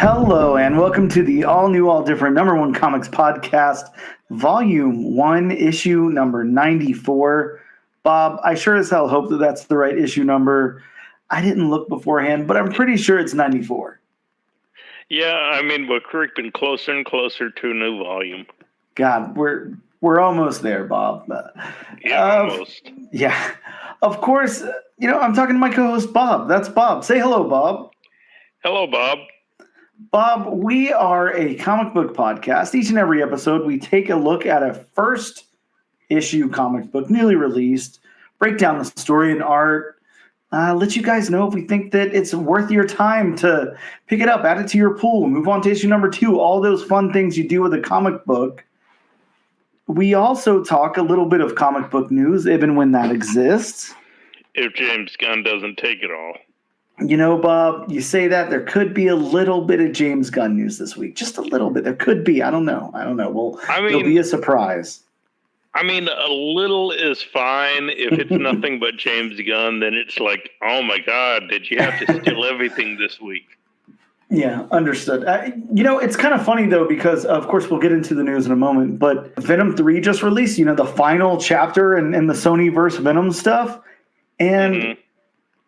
Hello, and welcome to the all-new, all-different number one comics podcast, volume 1, issue number 94. Bob, I sure as hell hope that that's the right issue number. I didn't look beforehand, but I'm pretty sure it's 94. Yeah, I mean, we're creeping closer and closer to a new volume. God, we're almost there, Bob. Almost. Yeah. Of course, I'm talking to my co-host, Bob. That's Bob. Say hello, Bob. Hello, Bob. Bob, we are a comic book podcast. Each and every episode, we take a look at a first issue comic book, newly released, break down the story and art, let you guys know if we think that it's worth your time to pick it up, add it to your pool, move on to issue number 2, all those fun things you do with a comic book. We also talk a little bit of comic book news, even when that exists. If James Gunn doesn't take it all. You know, Bob, you say that there could be a little bit of James Gunn news this week. Just a little bit. There could be. I don't know. Well, it'll be a surprise. I mean, a little is fine. If it's nothing but James Gunn, then it's like, oh my God, did you have to steal everything this week? Yeah, understood. It's kind of funny, though, because, of course, we'll get into the news in a moment, but Venom 3 just released, the final chapter and the NacelleVerse Venom stuff. And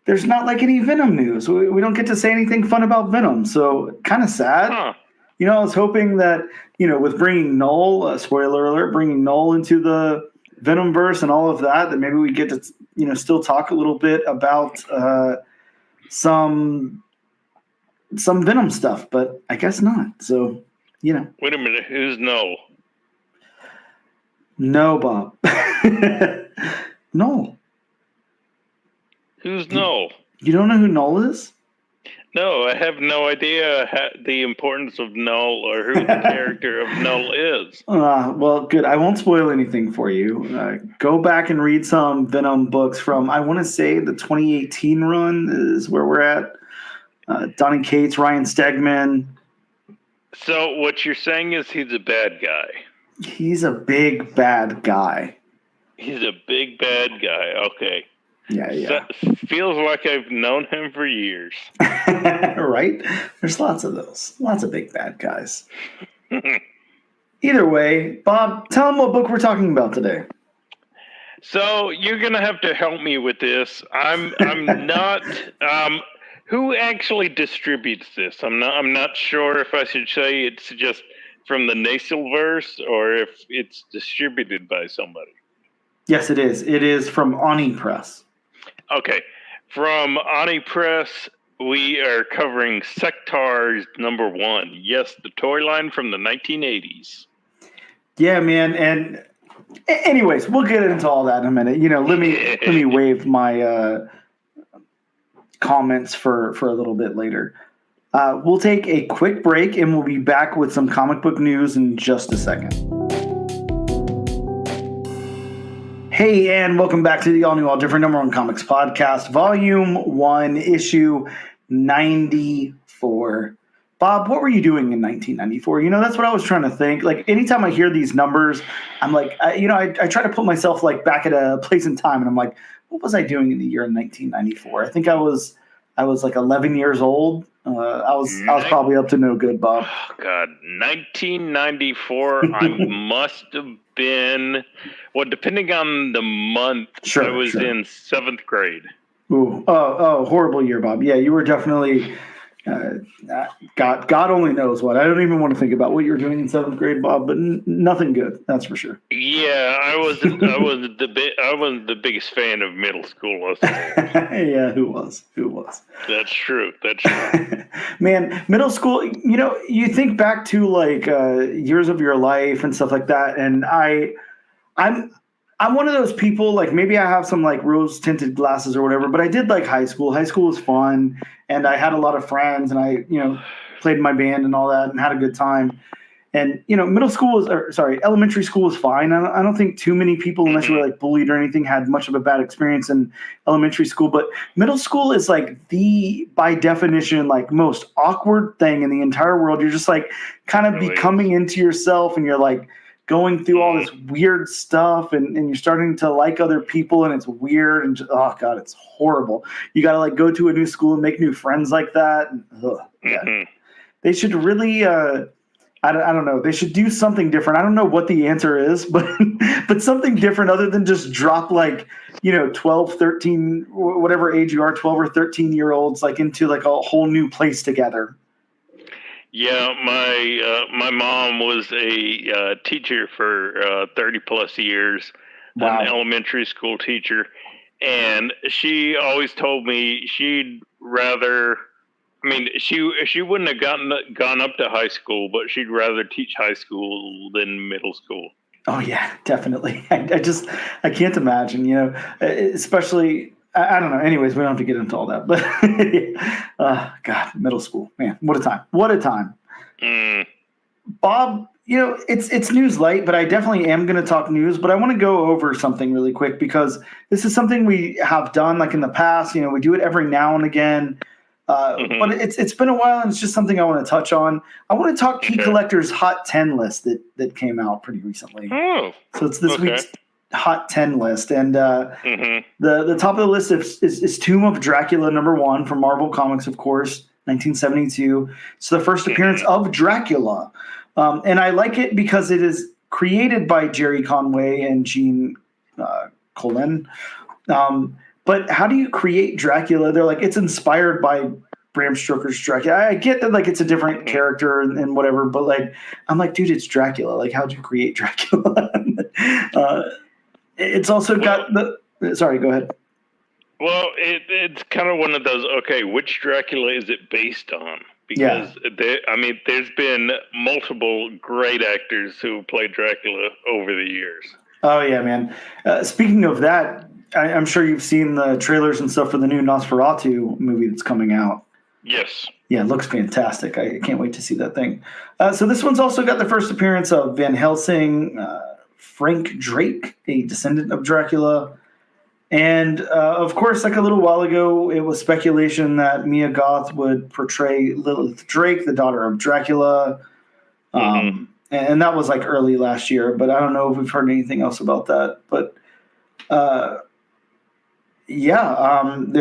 there's not like any Venom news. We don't get to say anything fun about Venom, so kind of sad. Huh. I was hoping that, with bringing Null, spoiler alert, bringing Null into the Venomverse and all of that, that maybe we get to, still talk a little bit about some Venom stuff, but I guess not. So, Wait a minute, who's Null? No, Bob. Null. Who's Null? You don't know who Null is? No, I have no idea the importance of Null or who the character of Null is. Well, good. I won't spoil anything for you. Go back and read some Venom books from, I want to say, the 2018 run is where we're at. Donny Cates, Ryan Stegman. So what you're saying is he's a bad guy. He's a big bad guy. He's a big bad guy. Okay. Yeah. So, feels like I've known him for years. Right? There's lots of those. Lots of big bad guys. Either way, Bob, tell them what book we're talking about today. So you're gonna have to help me with this. I'm not. Who actually distributes this? I'm not sure if I should say it's just from the NacelleVerse or if it's distributed by somebody. Yes, it is. It is from Ahhh Press. Okay. From Ahhh Press, we are covering Sectaurs number 1. Yes, the toy line from the 1980s. Yeah, man. And anyways, we'll get into all that in a minute. Let me waive my comments for a little bit later. We'll take a quick break and we'll be back with some comic book news in just a second. Hey, and welcome back to the all-new, all-different number one comics podcast, volume 1, issue 94. Bob, what were you doing in 1994? That's what I was trying to think. Like, anytime I hear these numbers, I'm like, I try to put myself, like, back at a place in time, and I'm like, what was I doing in the year 1994? I think I was like 11 years old. I was probably up to no good, Bob. Oh, God. 1994, I must have been, well, depending on the month, I was in 7th grade. Ooh. Oh, horrible year, Bob. Yeah, you were definitely, God only knows what. I don't even want to think about what you were doing in 7th grade, Bob, but nothing good, that's for sure. Yeah, I wasn't the biggest fan of middle school. Yeah, who was? That's true. Man, middle school, you think back to like years of your life and stuff like that, and I'm one of those people, like maybe I have some like rose tinted glasses or whatever, but I did like high school. High school was fun, and I had a lot of friends, and I played in my band and all that and had a good time. And, elementary school was fine. I don't think too many people, unless you were like bullied or anything, had much of a bad experience in elementary school. But middle school is like by definition, like most awkward thing in the entire world. You're just like kind of becoming into yourself, and you're like going through all this weird stuff, and you're starting to like other people, and it's weird, and just, oh God, it's horrible. You got to like go to a new school and make new friends like that. And, they should really. I don't know. They should do something different. I don't know what the answer is, but but something different other than just drop 12, 13, whatever age you are, 12 or 13-year-olds into a whole new place together. Yeah, my mom was a teacher for 30 plus years, Wow. an elementary school teacher, and she always told me she'd rather. I mean, she wouldn't have gone up to high school, but she'd rather teach high school than middle school. Oh yeah, definitely. I can't imagine, especially I don't know. Anyways, we don't have to get into all that, but God, middle school, man, what a time! What a time. Bob, it's news light, but I definitely am going to talk news. But I want to go over something really quick because this is something we have done in the past. We do it every now and again. But it's been a while, and it's just something I want to touch on. I want to talk Key Collector's Hot 10 list that came out pretty recently. Oh, so it's this week's Hot 10 list, and the top of the list is Tomb of Dracula #1 from Marvel Comics, of course, 1972. It's the first appearance of Dracula, and I like it because it is created by Jerry Conway and Gene Colan. But how do you create Dracula? They're like, it's inspired by Bram Stoker's Dracula. I get that it's a different character and whatever, but I'm like, dude, it's Dracula. How'd you create Dracula? It's also got sorry, go ahead. Well, it's kind of one of those, okay, which Dracula is it based on? Because there's been multiple great actors who played Dracula over the years. Oh yeah, man. Speaking of that, I'm sure you've seen the trailers and stuff for the new Nosferatu movie that's coming out. Yes. Yeah, it looks fantastic. I can't wait to see that thing. So this one's also got the first appearance of Van Helsing, Frank Drake, a descendant of Dracula. And, of course, a little while ago, it was speculation that Mia Goth would portray Lilith Drake, the daughter of Dracula. And that was early last year, but I don't know if we've heard anything else about that. But I'm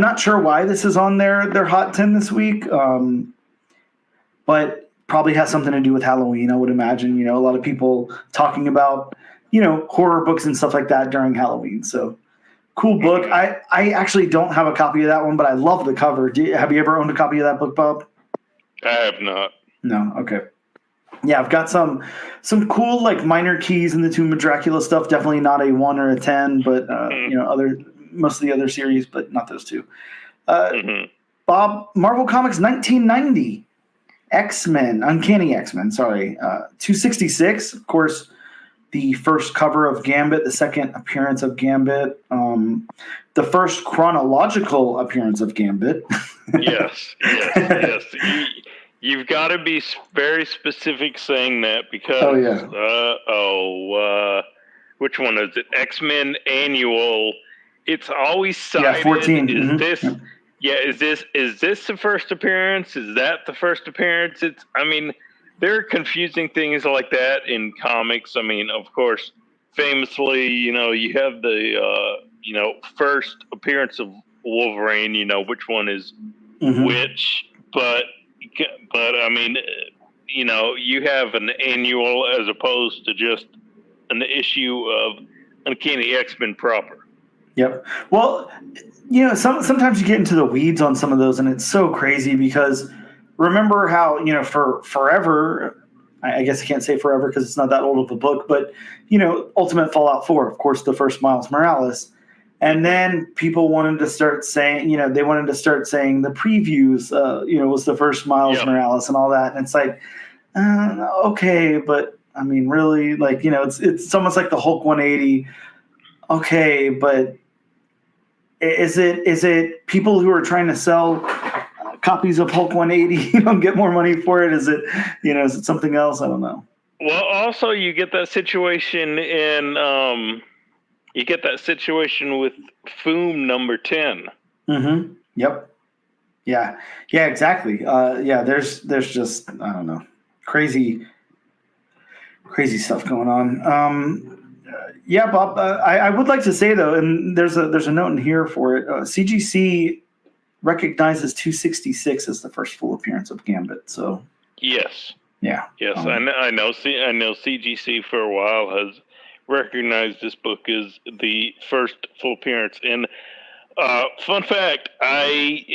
not sure why this is on their Hot 10 this week, but probably has something to do with Halloween, I would imagine. A lot of people talking about, horror books and stuff like that during Halloween. So cool book. I actually don't have a copy of that one, but I love the cover. Have you ever owned a copy of that book, Bob? I have not. No? Okay. Yeah, I've got some cool minor keys in the Tomb of Dracula stuff. Definitely not a 1 or a 10, but most of the other series, but not those two. Bob, Marvel Comics 1990, X-Men, Uncanny X-Men. Sorry, 266. Of course, the first cover of Gambit, the second appearance of Gambit, the first chronological appearance of Gambit. Yes. You've got to be very specific saying that because, which one is it? X-Men Annual. It's always cited. Yeah, 14. Is this the first appearance? Is that the first appearance? There are confusing things like that in comics. Of course, famously, you have the, first appearance of Wolverine, which one is which, but you have an annual as opposed to just an issue of Uncanny X-Men proper. Yep. Well, sometimes you get into the weeds on some of those, and it's so crazy because remember how, for forever, I guess I can't say forever because it's not that old of a book, but, Ultimate Fallout 4, of course, the first Miles Morales. And then people wanted to start saying, the previews, was the first Miles Morales and all that. And it's okay, but really, it's almost like the Hulk 180. Okay, but is it people who are trying to sell copies of Hulk 180, get more money for it? Is it, is it something else? I don't know. Well, also you get that situation with Foom number 10. Yep. Yeah, exactly. There's just, I don't know, crazy stuff going on. Bob, I would like to say though, and there's a note in here for it. CGC recognizes 266 as the first full appearance of Gambit. So yes, yeah, I know CGC for a while has recognized this book as the first full appearance. And fun fact, I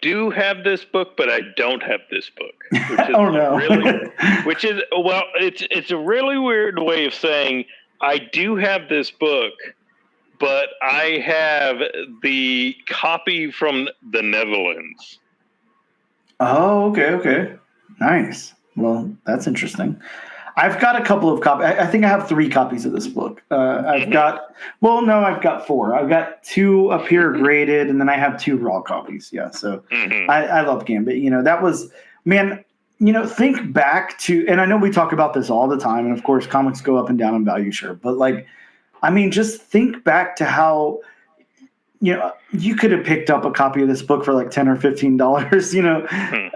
do have this book, but I don't have this book, which is oh no, it's a really weird way of saying I do have this book, but I have the copy from the Netherlands. Oh, okay, nice. Well, that's interesting. I've got a couple of copies. I think I have 3 copies of this book. I've got 4. I've got 2 up here graded, and then I have 2 raw copies. Yeah, so I love Gambit. That was, man, think back to, and I know we talk about this all the time, and of course comics go up and down in value, sure, but just think back to how, you could have picked up a copy of this book for like $10 or $15,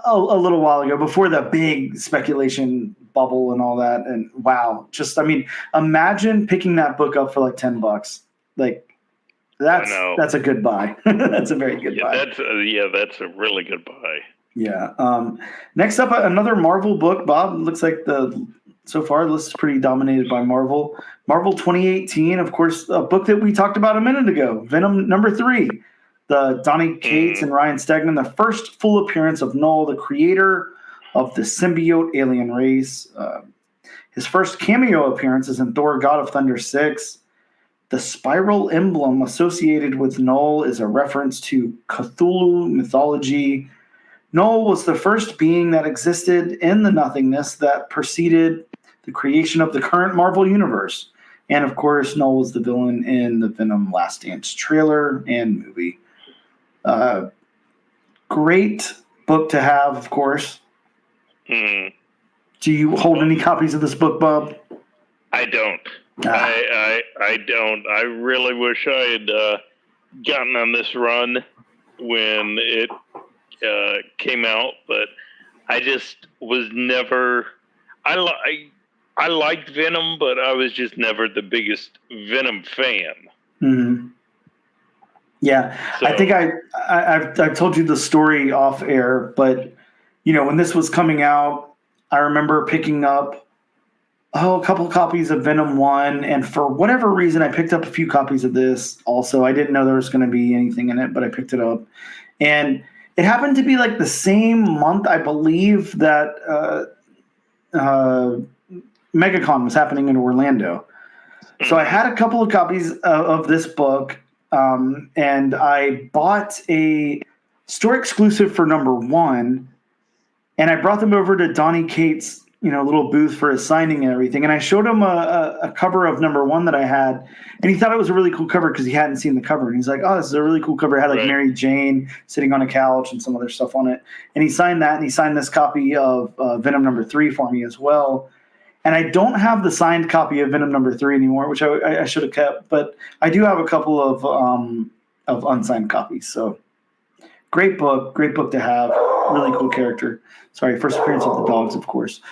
a little while ago, before the big speculation bubble and all that. And wow, imagine picking that book up for like $10. Like that's a good buy. That's a very good buy. That's a really good buy. Yeah. Next up, another Marvel book, Bob. Looks like so far the list is pretty dominated by Marvel. Marvel 2018, of course, a book that we talked about a minute ago, Venom #3. The Donny Cates and Ryan Stegman, the first full appearance of Null, the creator of the symbiote alien race. His first cameo appearance is in Thor: God of Thunder 6. The spiral emblem associated with Null is a reference to Cthulhu mythology. Null was the first being that existed in the nothingness that preceded the creation of the current Marvel Universe. And of course, Null was the villain in the Venom Last Dance trailer and movie. Great book to have, of course. Do you hold any copies of this book, Bob? I don't. I don't. I really wish I had gotten on this run when it came out, but I just was never. I liked Venom, but I was just never the biggest Venom fan. Mm-hmm. Yeah, so, I think I've told you the story off air, but when this was coming out, I remember picking up a couple copies of Venom 1, and for whatever reason, I picked up a few copies of this also. I didn't know there was going to be anything in it, but I picked it up, and it happened to be like the same month, I believe, that MegaCon was happening in Orlando. So I had a couple of copies of this book. And I bought a store exclusive for #1, and I brought them over to Donny Cates' little booth for his signing and everything. And I showed him a cover of #1 that I had, and he thought it was a really cool cover because he hadn't seen the cover. And he's like, "Oh, this is a really cool cover." It had like Mary Jane sitting on a couch and some other stuff on it. And he signed that, and he signed this copy of Venom #3 for me as well. And I don't have the signed copy of Venom #3 anymore, which I should have kept, but I do have a couple of unsigned copies. So great book to have. Really cool character. Sorry, first appearance of the dogs, of course.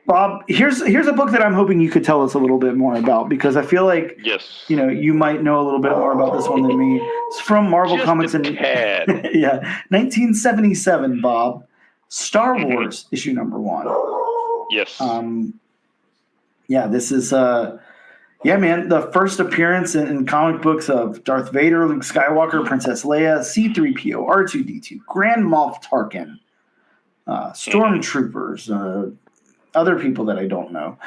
Bob, here's a book that I'm hoping you could tell us a little bit more about, because I feel like you might know a little bit more about this one than me. It's from Marvel Comics in 1977. Bob, Star Wars issue #1. Yes. This is man, the first appearance in comic books of Darth Vader, Luke Skywalker, Princess Leia, C-3PO, R2-D2, Grand Moff Tarkin, Stormtroopers, other people that I don't know.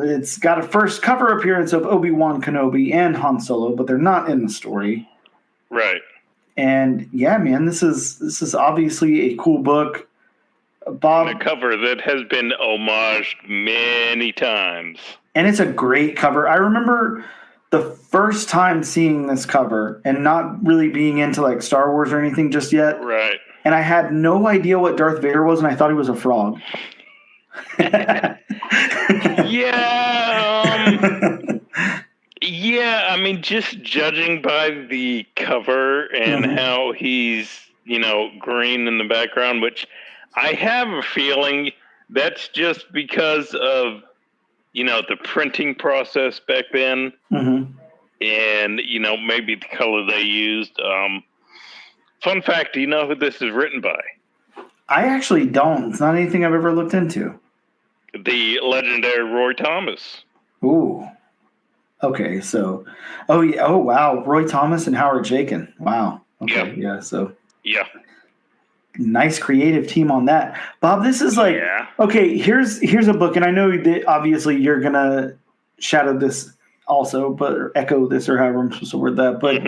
It's got a first cover appearance of Obi-Wan Kenobi and Han Solo, but they're not in the story. Right. And yeah, man, this is obviously a cool book. Bob, a cover that has been homaged many times. And it's a great cover. I remember the first time seeing this cover and not really being into like Star Wars or anything just yet. Right. And I had no idea what Darth Vader was, and I thought he was a frog. Yeah, I mean, just judging by the cover and how he's, green in the background, which I have a feeling that's just because of, the printing process back then. and maybe the color they used. Fun fact: do you know who this is written by? I actually don't. It's not anything I've ever looked into. The legendary Roy Thomas. Ooh. Okay, so, oh yeah, oh wow, Roy Thomas and Howard Chaykin. Wow. Okay, yeah. So yeah, nice creative team on that. Bob, this is like okay. Here's a book, and I know that obviously you're gonna shadow this also, or echo this, or however I'm supposed to word that, but.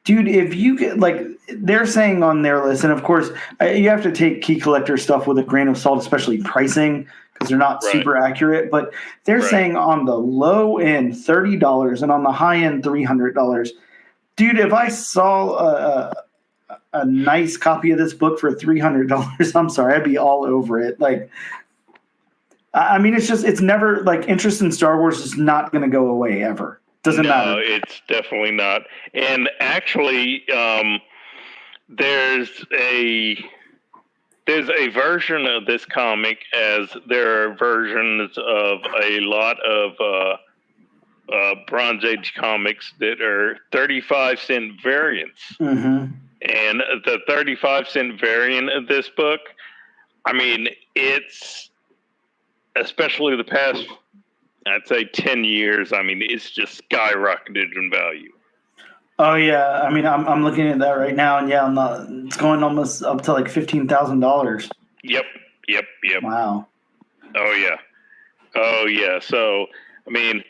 Dude, if you get they're saying on their list, and of course you have to take key collector stuff with a grain of salt, especially pricing, because they're not super accurate. But they're saying on the low end $30 and on the high end $300. Dude, if I saw a nice copy of this book for $300, I'm sorry, I'd be all over it. I mean, it's never interest in Star Wars is not going to go away ever. Doesn't matter. No, it's definitely not. And actually, there's a version of this comic, as there are versions of a lot of Bronze Age comics that are 35-cent variants. Mm-hmm. And the 35-cent variant of this book, I mean, it's especially the past, I'd say 10 years. I mean, it's just skyrocketed in value. Oh yeah, I mean, I'm looking at that right now, and yeah, it's going almost up to like $15,000. Yep. Wow. Oh yeah. So, I mean,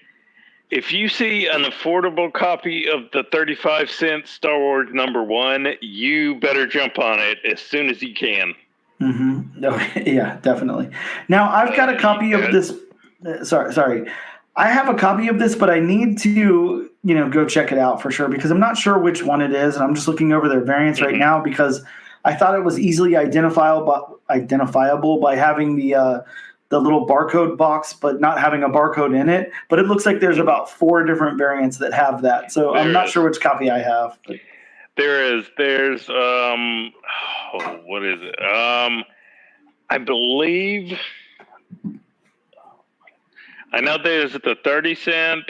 if you see an affordable copy of the 35-cent Star Wars #1, you better jump on it as soon as you can. Mm-hmm. Oh, yeah, definitely. Now I've got a copy of this. Sorry. I have a copy of this, but I need to, go check it out for sure because I'm not sure which one it is, and I'm just looking over their variants right now because I thought it was easily identifiable by having the little barcode box, but not having a barcode in it. But it looks like there's about 4 different variants that have that, so I'm not sure which copy I have. But. There's what is it? I believe. I know there's the 30-cent,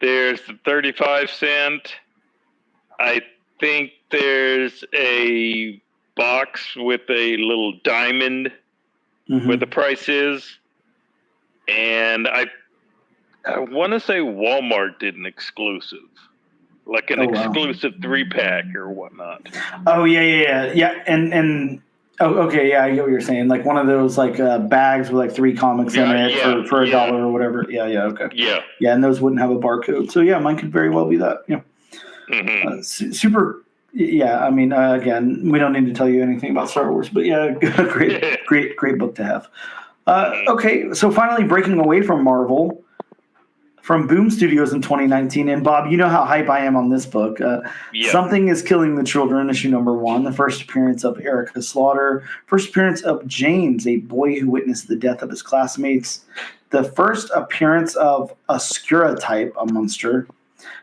there's the 35-cent. I think there's a box with a little diamond where the price is. And I want to say Walmart did an exclusive, like an exclusive 3-pack or whatnot. Oh, yeah. And oh, okay, yeah, I get what you're saying. Like one of those bags with like 3 comics in it for $1 or whatever. Yeah, okay. Yeah, and those wouldn't have a barcode. So yeah, mine could very well be that. Yeah. Super. Yeah, I mean, again, we don't need to tell you anything about Star Wars, but yeah, great book to have. Okay, so finally breaking away from Marvel. From Boom Studios in 2019. And Bob, you know how hype I am on this book. Something is Killing the Children, issue #1, the first appearance of Erica Slaughter, first appearance of James, a boy who witnessed the death of his classmates, the first appearance of Oscura type, a monster.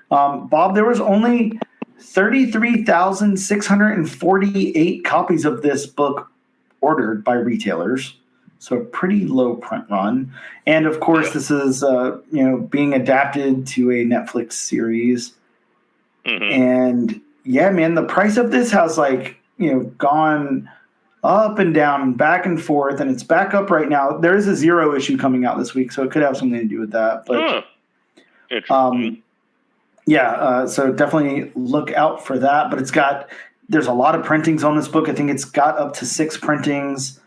Bob, there was only 33,648 copies of this book ordered by retailers. So a pretty low print run. And of course, this is, being adapted to a Netflix series. And yeah, man, the price of this has gone up and down and back and forth, and it's back up right now. There is a 0 issue coming out this week, so it could have something to do with that. But so definitely look out for that. But there's a lot of printings on this book. I think it's got up to 6 printings.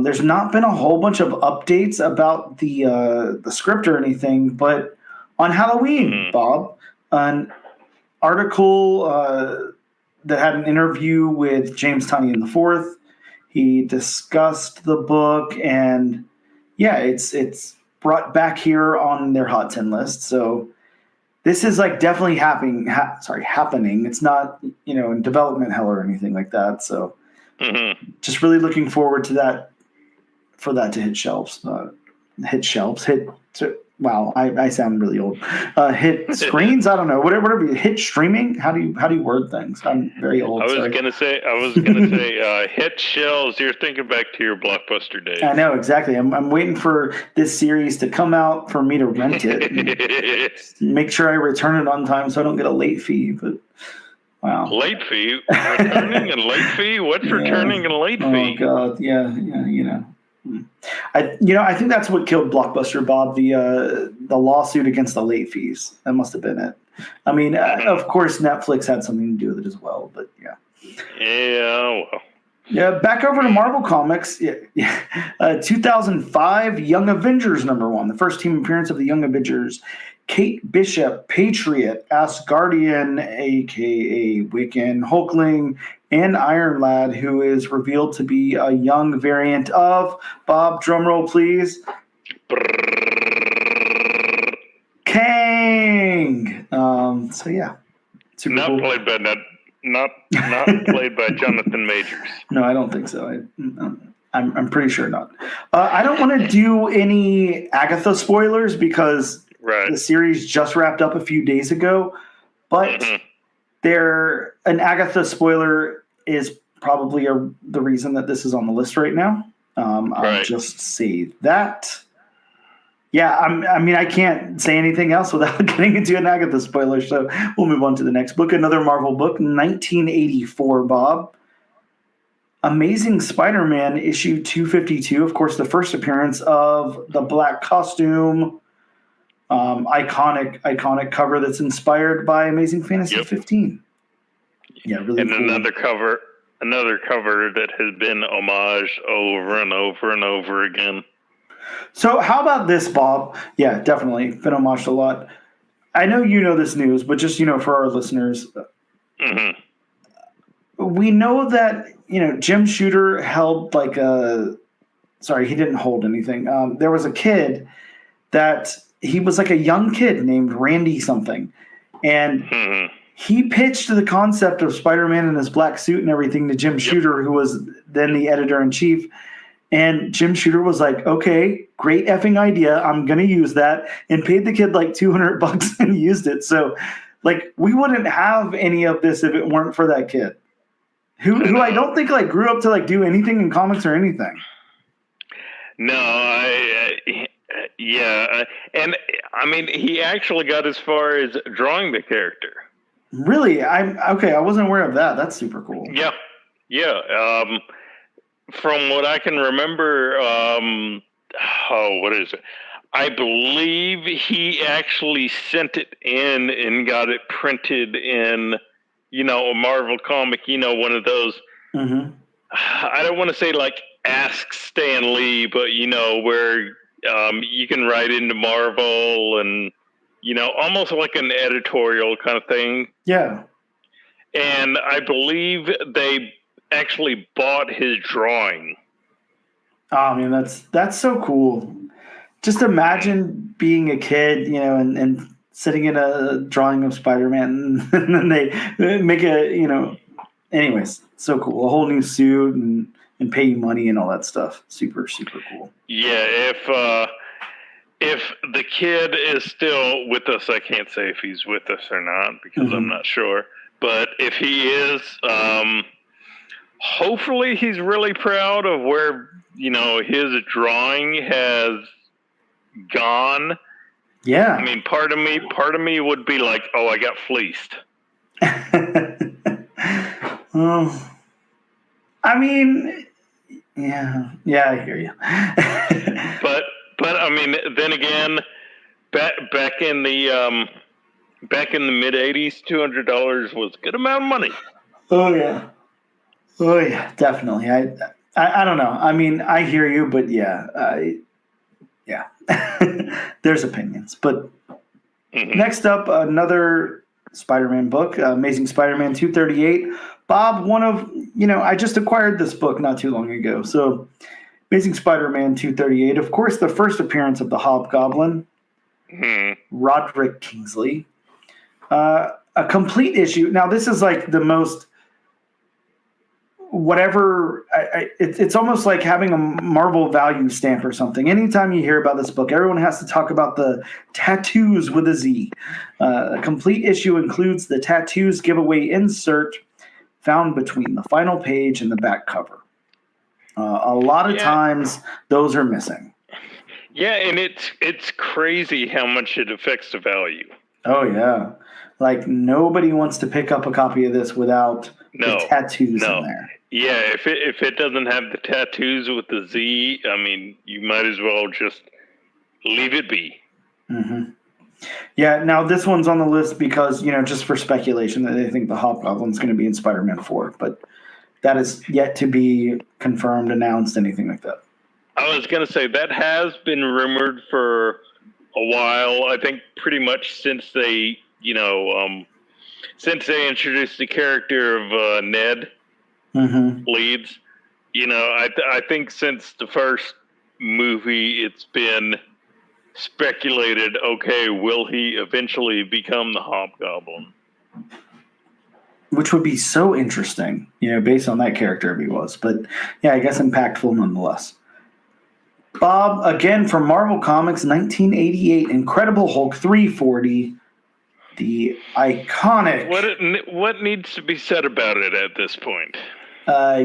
There's not been a whole bunch of updates about the script or anything, but on Halloween, Bob, an article that had an interview with James Tynion IV. He discussed the book, and yeah, it's brought back here on their Hot 10 list. So this is definitely happening. It's not in development hell or anything like that. So. Just really looking forward to that, for that to hit shelves. Wow, I sound really old. Hit screens? I don't know. Whatever. Hit streaming? How do you word things? I'm very I old. was Sorry. gonna say, hit shelves. You're thinking back to your Blockbuster days. I know exactly. I'm waiting for this series to come out for me to rent it. And make sure I return it on time so I don't get a late fee. But wow, late fee, returning and late fee. What's returning and late fee? Oh God, yeah. I think that's what killed Blockbuster, Bob. The lawsuit against the late fees. That must have been it. I mean, of course, Netflix had something to do with it as well. But yeah. Yeah. Well. Yeah. Back over to Marvel Comics. Yeah. 2005 Young Avengers #1, the first team appearance of the Young Avengers. Kate Bishop, Patriot, Asgardian, aka Wiccan, Hulkling, and Iron Lad, who is revealed to be a young variant of Bob. Drumroll, please. Kang. So yeah, super not cool. Played by not played by Jonathan Majors. No, I don't think so. I'm pretty sure not. I don't want to do any Agatha spoilers because the series just wrapped up a few days ago, but an Agatha spoiler is probably the reason that this is on the list right now. I'll just say that. Yeah, I can't say anything else without getting into an Agatha spoiler, so we'll move on to the next book. Another Marvel book, 1984, Bob. Amazing Spider-Man issue 252. Of course, the first appearance of the black costume. Iconic cover that's inspired by Amazing Fantasy 15. Yeah, really and cool. another cover that has been homaged over and over and over again. So how about this, Bob? Yeah, definitely been homaged a lot. I know you know this news, but just for our listeners, we know that Jim Shooter held like a. Sorry, he didn't hold anything. There was a kid that. He was like a young kid named Randy something. And he pitched the concept of Spider-Man in his black suit and everything to Jim Shooter, who was then the editor-in-chief. And Jim Shooter was like, okay, great effing idea. I'm going to use that. And paid the kid like $200 and used it. So like we wouldn't have any of this if it weren't for that kid. Who I don't think like grew up to like do anything in comics or anything. No, yeah, and I mean, he actually got as far as drawing the character. Really? I wasn't aware of that. That's super cool. Yeah. From what I can remember, what is it? I believe he actually sent it in and got it printed in, a Marvel comic. One of those. I don't want to say like Ask Stan Lee, but where. You can write into Marvel and, almost like an editorial kind of thing. Yeah. And I believe they actually bought his drawing. Oh, man, that's so cool. Just imagine being a kid, and sitting in a drawing of Spider-Man and then they make anyways, so cool. A whole new suit and pay you money and all that stuff. Super, super cool. Yeah, if the kid is still with us, I can't say if he's with us or not because I'm not sure. But if he is, hopefully he's really proud of where his drawing has gone. Yeah. I mean, part of me would be like, oh, I got fleeced. Well, I mean, yeah, I hear you. but I mean, then again, back in the mid '80s, $200 was a good amount of money. Oh yeah, definitely. I don't know. I mean, I hear you, but yeah. There's opinions, but next up, another Spider-Man book, Amazing Spider-Man 238. Bob, I just acquired this book not too long ago. So Amazing Spider-Man 238, of course, the first appearance of the Hobgoblin, Roderick Kingsley. A complete issue. Now, this is like the most, whatever. It's almost like having a Marvel value stamp or something. Anytime you hear about this book, everyone has to talk about the tattoos with a Z. A complete issue includes the tattoos giveaway insert found between the final page and the back cover. A lot of times, those are missing. Yeah, and it's crazy how much it affects the value. Oh yeah, like nobody wants to pick up a copy of this without the tattoos in there. Yeah, if it doesn't have the tattoos with the Z, I mean, you might as well just leave it be. Mm-hmm. Yeah, now this one's on the list because, just for speculation that they think the Hobgoblin's going to be in Spider-Man 4, but that is yet to be confirmed, announced, anything like that. I was going to say that has been rumored for a while. I think pretty much since they, since they introduced the character of Ned Leeds. I think since the first movie, it's been speculated, okay, will he eventually become the Hobgoblin? Which would be so interesting, based on that character if he was. But yeah, I guess impactful nonetheless. Bob, again from Marvel Comics, 1988, Incredible Hulk 340, the iconic. What needs to be said about it at this point?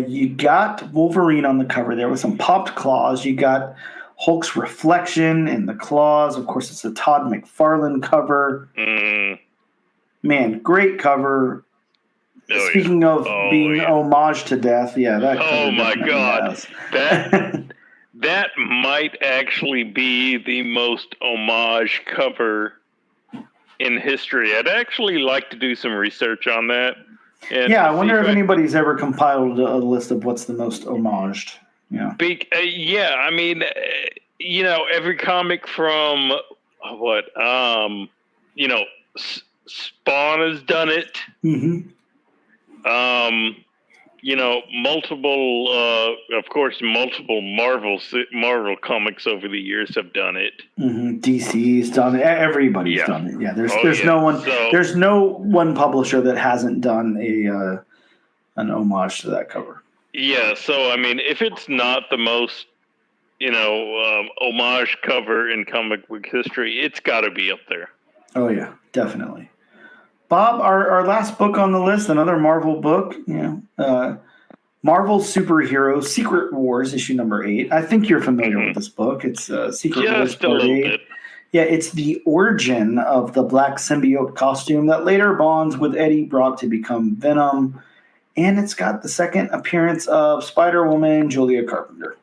You got Wolverine on the cover there with some popped claws. You got Hulk's reflection in the claws. Of course, it's a Todd McFarlane cover. Man, great cover. Speaking of being homage to death, that cover. Oh my God, that might actually be the most homage cover in history. I'd actually like to do some research on that. And I wonder if anybody's ever compiled a list of what's the most homaged. Yeah. I mean, every comic from Spawn has done it. Mm-hmm. Multiple Marvel comics over the years have done it. Mm-hmm. DC's done it. Everybody's done it. Yeah, there's no one. There's no one publisher that hasn't done an homage to that cover. Yeah, so I mean, if it's not the most, homage cover in comic book history, it's got to be up there. Oh yeah, definitely. Bob, our last book on the list, another Marvel book, Marvel Superheroes Secret Wars, issue number 8. I think you're familiar with this book. It's Secret Wars Just a little bit. Yeah, it's the origin of the black symbiote costume that later bonds with Eddie Brock to become Venom. And it's got the second appearance of Spider-Woman, Julia Carpenter.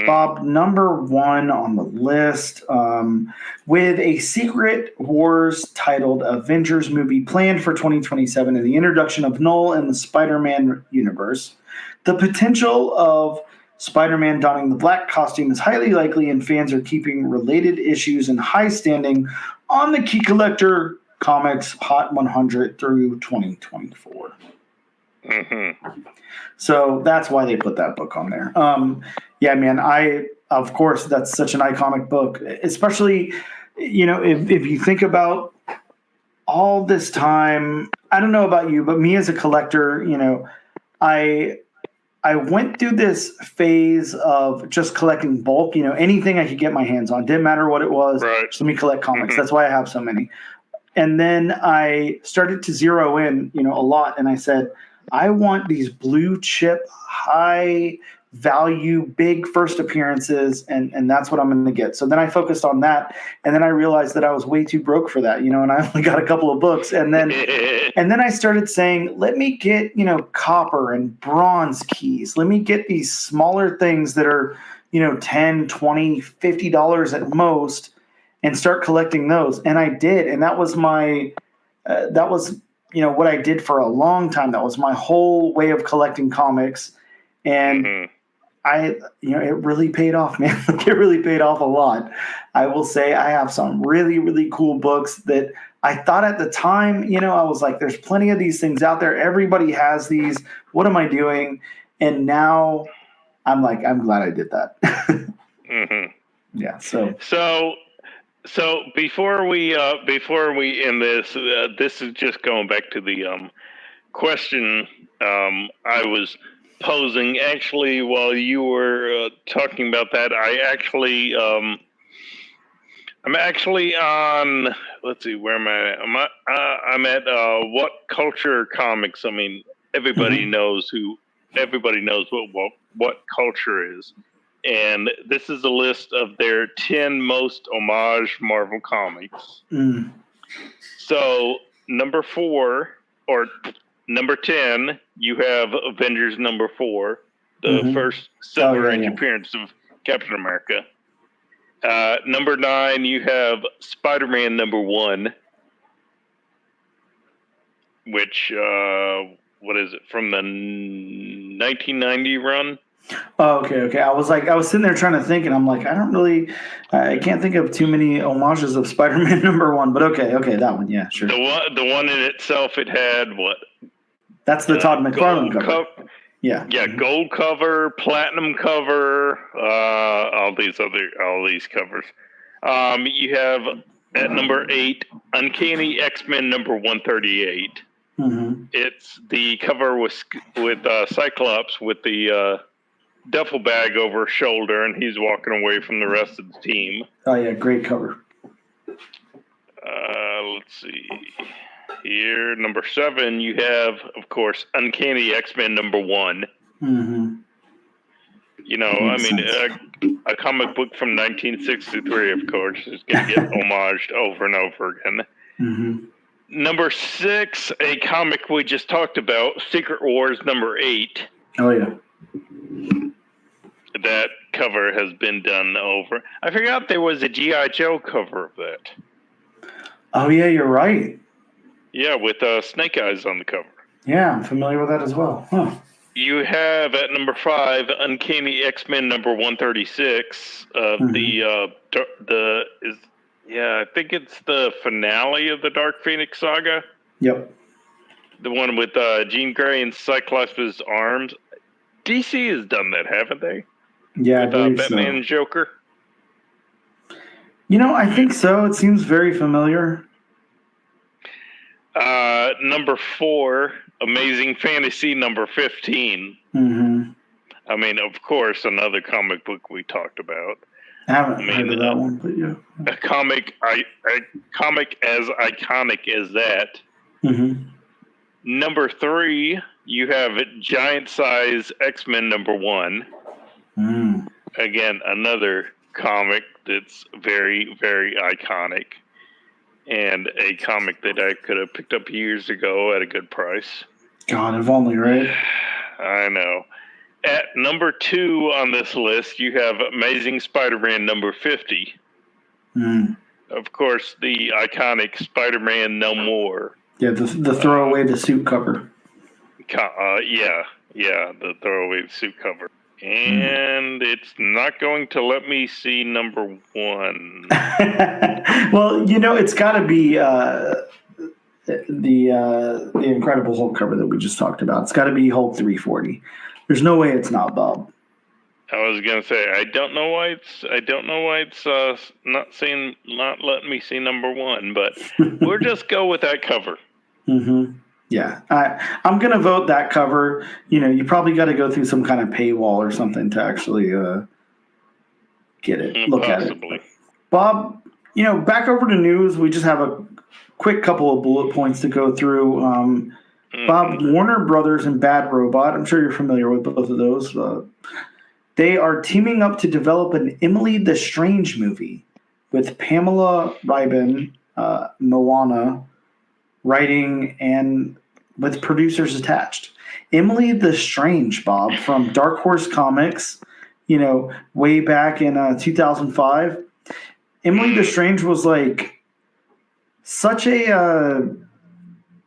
Bob, number 1 on the list, with a Secret Wars titled Avengers movie planned for 2027 and the introduction of Null in the Spider-Man universe. The potential of Spider-Man donning the black costume is highly likely, and fans are keeping related issues in high standing on the Key Collector Comics Hot 100 through 2024. So that's why they put that book on there. Of course, that's such an iconic book, especially, if you think about all this time. I don't know about you, but me as a collector, I went through this phase of just collecting bulk, anything I could get my hands on. Didn't matter what it was. Right. Just let me collect comics. That's why I have so many. And then I started to zero in, a lot. And I said, I want these blue chip, high value, big first appearances, and that's what I'm going to get. So then I focused on that, and then I realized that I was way too broke for that, and I only got a couple of books. And then I started saying, let me get, copper and bronze keys. Let me get these smaller things that are, $10, $20, $50 at most, and start collecting those. And I did, and that was my what I did for a long time. That was my whole way of collecting comics. And it really paid off, man. It really paid off a lot. I will say I have some really, really cool books that I thought at the time, I was like, there's plenty of these things out there. Everybody has these. What am I doing? And now I'm like, I'm glad I did that. Yeah. So before we end this, this is just going back to the question I was posing. Actually, while you were talking about that, I'm actually on. Let's see, where am I? I'm at What Culture Comics. I mean, everybody knows what culture is, and this is a list of their 10 most homage Marvel comics. Mm. So number 4 or number 10, you have Avengers number 4, the first silver-range appearance of Captain America. Number 9, you have Spider-Man number 1, which what is it, from the 1990 run? Oh, okay. I was sitting there trying to think, and I'm like, I can't think of too many homages of Spider-Man number 1, but okay, that one, yeah, sure. The one in itself, it had what? That's the Todd McFarlane cover. Yeah. Yeah, gold cover, platinum cover, all these covers. You have at number 8, Uncanny X-Men number 138. It's the cover with Cyclops with the duffel bag over his shoulder, and he's walking away from the rest of the team. Oh yeah, great cover. Let's see. Here, number 7, you have, of course, Uncanny X-Men number 1. You know, I mean, a comic book from 1963, of course, is going to get homaged over and over again. Number 6, a comic we just talked about, Secret Wars number 8. Oh, yeah. That cover has been done over. I forgot there was a G.I. Joe cover of that. Oh, yeah, you're right. Yeah, with Snake Eyes on the cover. Yeah, I'm familiar with that as well. Huh. You have at number 5, Uncanny X-Men number 136 of I think it's the finale of the Dark Phoenix saga. Yep. The one with Jean Grey and Cyclops' arms. DC has done that, haven't they? Yeah, with I believe Batman and Joker. You know, I think so. It seems very familiar. Number 4, Amazing Fantasy number 15. I mean, of course, another comic book we talked about. I haven't heard of that one, but yeah. A comic as iconic as that. Number 3, you have Giant Size X-Men number 1. Again, another comic that's very, very iconic. And a comic that I could have picked up years ago at a good price. God, if only, right? I know. At number 2 on this list, you have Amazing Spider-Man number 50. Of course, the iconic Spider-Man No More. Yeah, the throwaway the suit cover. Yeah, the throwaway suit cover. And it's not going to let me see number 1. Well, you know, it's got to be the Incredible Hulk cover that we just talked about. It's got to be Hulk 340. There's no way it's not, Bob. I was gonna say I don't know why it's not letting me see number 1, but we'll just go with that cover. Yeah, I'm gonna vote that cover. You know, you probably got to go through some kind of paywall or something to actually get it, look Possibly. at it. Bob, you know, back over to news. We just have a quick couple of bullet points to go through. Bob, Warner Brothers and Bad Robot. I'm sure you're familiar with both of those. They are teaming up to develop an Emily the Strange movie with Pamela Ribon, Moana, writing, and with producers attached. Emily the Strange, Bob, from Dark Horse Comics, you know, way back in 2005. Emily the Strange was like such a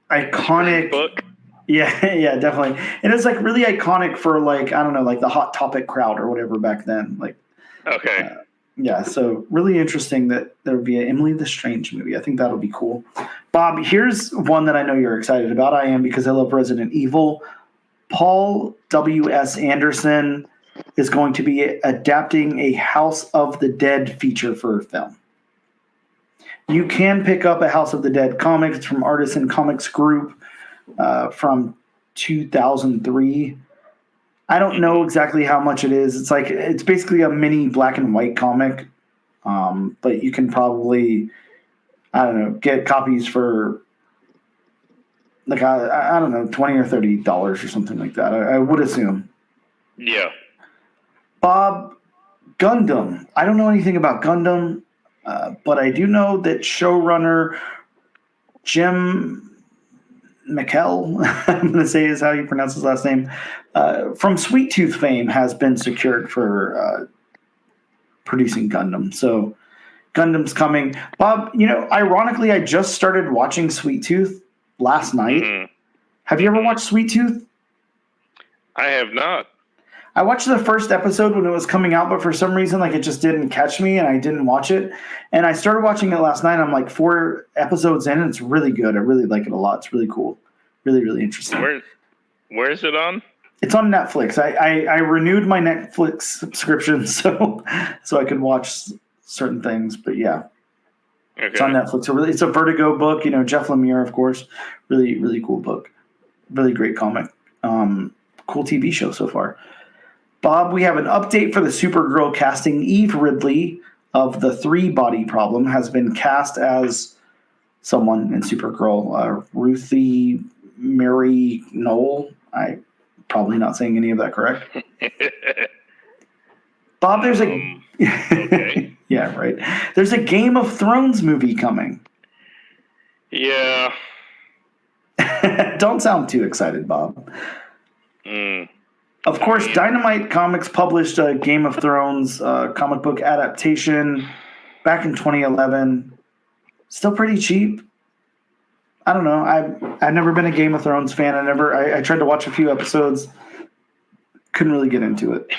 iconic book. Yeah, definitely. And it's like really iconic for like, I don't know, like the Hot Topic crowd or whatever back then. Like, okay. Yeah, so really interesting that there would be an Emily the Strange movie. I think that'll be cool. Bob, here's one that I know you're excited about. I am, because I love Resident Evil. Paul W.S. Anderson is going to be adapting a House of the Dead feature for a film. You can pick up a House of the Dead comic. It's from Artisan Comics Group from 2003. I don't know exactly how much it is. It's basically a mini black and white comic, but you can probably, I don't know, get copies for like I don't know, $20 or $30 or something like that. I would assume. Yeah. Bob, Gundam. I don't know anything about Gundam, but I do know that showrunner Jim McKell, I'm going to say is how you pronounce his last name, from Sweet Tooth fame has been secured for producing Gundam. So Gundam's coming. Bob, ironically, I just started watching Sweet Tooth last night. Mm-hmm. Have you ever watched Sweet Tooth? I have not. I watched the first episode when it was coming out, but for some reason, it just didn't catch me, and I didn't watch it. And I started watching it last night. I'm 4 episodes in, and it's really good. I really like it a lot. It's really cool. Really, really interesting. Where is it on? It's on Netflix. I renewed my Netflix subscription so I could watch certain things. But yeah, okay. It's on Netflix. It's a Vertigo book. Jeff Lemire, of course. Really, really cool book. Really great comic. Cool TV show so far. Bob, we have an update for the Supergirl casting. Eve Ridley of the 3-Body Problem has been cast as someone in Supergirl. Ruthie Mary Knoll. I probably not saying any of that correct. Bob, there's a okay. Yeah, right. There's a Game of Thrones movie coming. Yeah. Don't sound too excited, Bob. Of course, Dynamite Comics published a Game of Thrones comic book adaptation back in 2011. Still pretty cheap. I don't know. I've never been a Game of Thrones fan. I tried to watch a few episodes. Couldn't really get into it.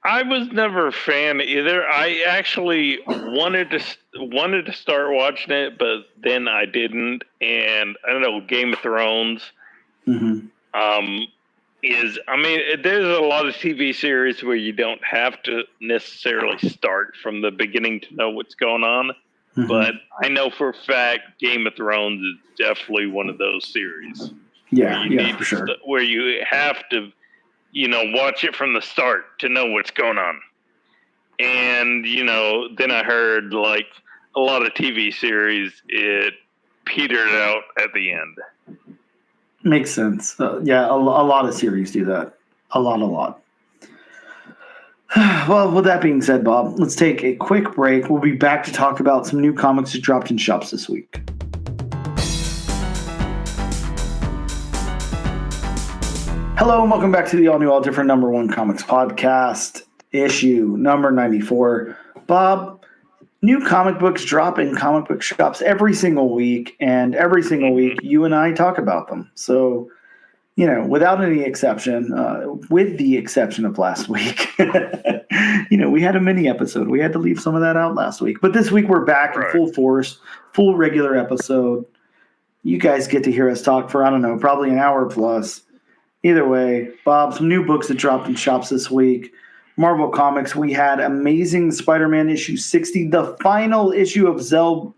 I was never a fan either. I actually wanted to start watching it, but then I didn't. And I don't know, Game of Thrones. Mm-hmm. There's a lot of TV series where you don't have to necessarily start from the beginning to know what's going on. Mm-hmm. But I know for a fact Game of Thrones is definitely one of those series. Yeah, for sure. Where you have to, watch it from the start to know what's going on. And, then I heard a lot of TV series, it petered out at the end. Makes sense. Yeah, a lot of series do that. A lot. Well, with that being said, Bob, let's take a quick break. We'll be back to talk about some new comics that dropped in shops this week. Hello, and welcome back to the all-new, all-different number 1 comics podcast, issue number 94. Bob, new comic books drop in comic book shops every single week, and every single week you and I talk about them. So, without any exception, with the exception of last week, we had a mini episode. We had to leave some of that out last week. But this week we're back in full force, full regular episode. You guys get to hear us talk for, I don't know, probably an hour plus. Either way, Bob, some new books that dropped in shops this week. Marvel Comics, we had Amazing Spider-Man issue 60, the final issue of Zeb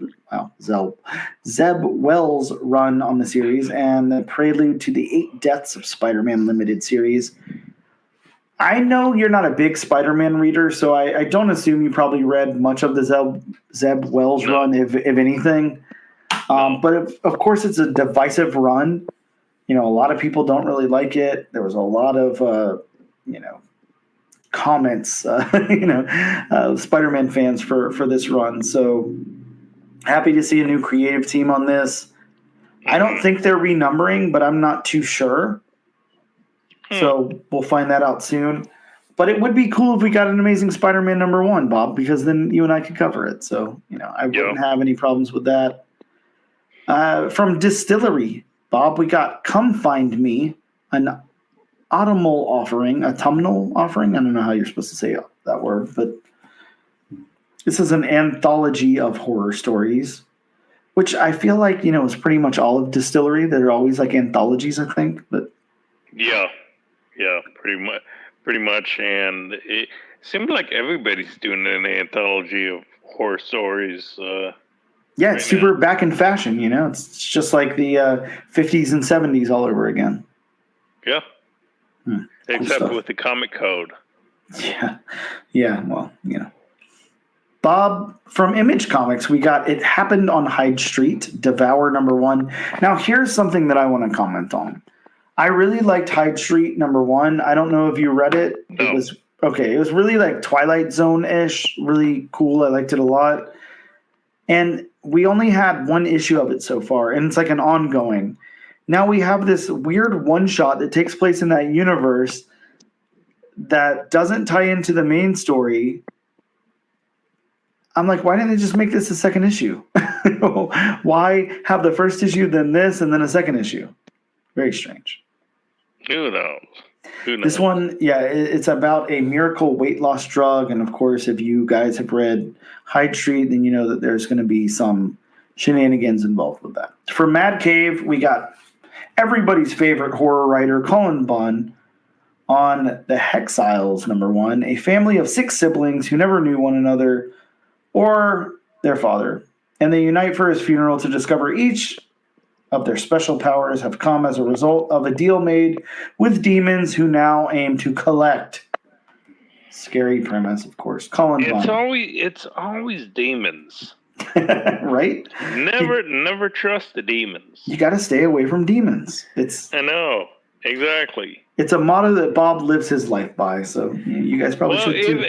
Wells' run on the series, and the prelude to the 8 Deaths of Spider-Man limited series. I know you're not a big Spider-Man reader, so I don't assume you probably read much of the Zeb Wells run, if anything. But of course, it's a divisive run. A lot of people don't really like it. There was a lot of, comments, Spider-Man fans for this run. So happy to see a new creative team on this. I don't think they're renumbering, but I'm not too sure. So we'll find that out soon. But it would be cool if we got an Amazing Spider-Man number 1, Bob, because then you and I could cover it. So, I wouldn't have any problems with that. From Distillery, Bob, we got Come Find Me, an autumnal offering. I don't know how you're supposed to say that word, but this is an anthology of horror stories, which I feel like, is pretty much all of Distillery. They're always like anthologies, I think. But yeah, pretty much. And it seems like everybody's doing an anthology of horror stories. Yeah, it's super back in fashion, It's just like the 50s and 70s all over again. Yeah. Cool except stuff. with the comic code. Yeah. Well, Bob, from Image Comics, we got It Happened on Hyde Street, Devour #1. Now, here's something that I want to comment on. I really liked Hyde Street #1. I don't know if you read it. No. It was okay. It was really like Twilight Zone-ish, really cool. I liked it a lot. And we only had one issue of it so far, and it's like an ongoing. Now we have this weird one-shot that takes place in that universe that doesn't tie into the main story. I'm like, why didn't they just make this a second issue? Why have the first issue, then this, and then a second issue? Very strange. Who knows? This one, it's about a miracle weight loss drug. And of course, if you guys have read Hyde Street, then you know that there's going to be some shenanigans involved with that. For Mad Cave, we got everybody's favorite horror writer, Colin Bunn, on The Hexiles #1, a family of 6 siblings who never knew one another or their father, and they unite for his funeral to discover each of their special powers have come as a result of a deal made with demons who now aim to collect. Scary premise, of course. Colin Bunn. It's always demons. Right? Never trust the demons. You got to stay away from demons. I know. Exactly. It's a motto that Bob lives his life by, so you guys probably should too.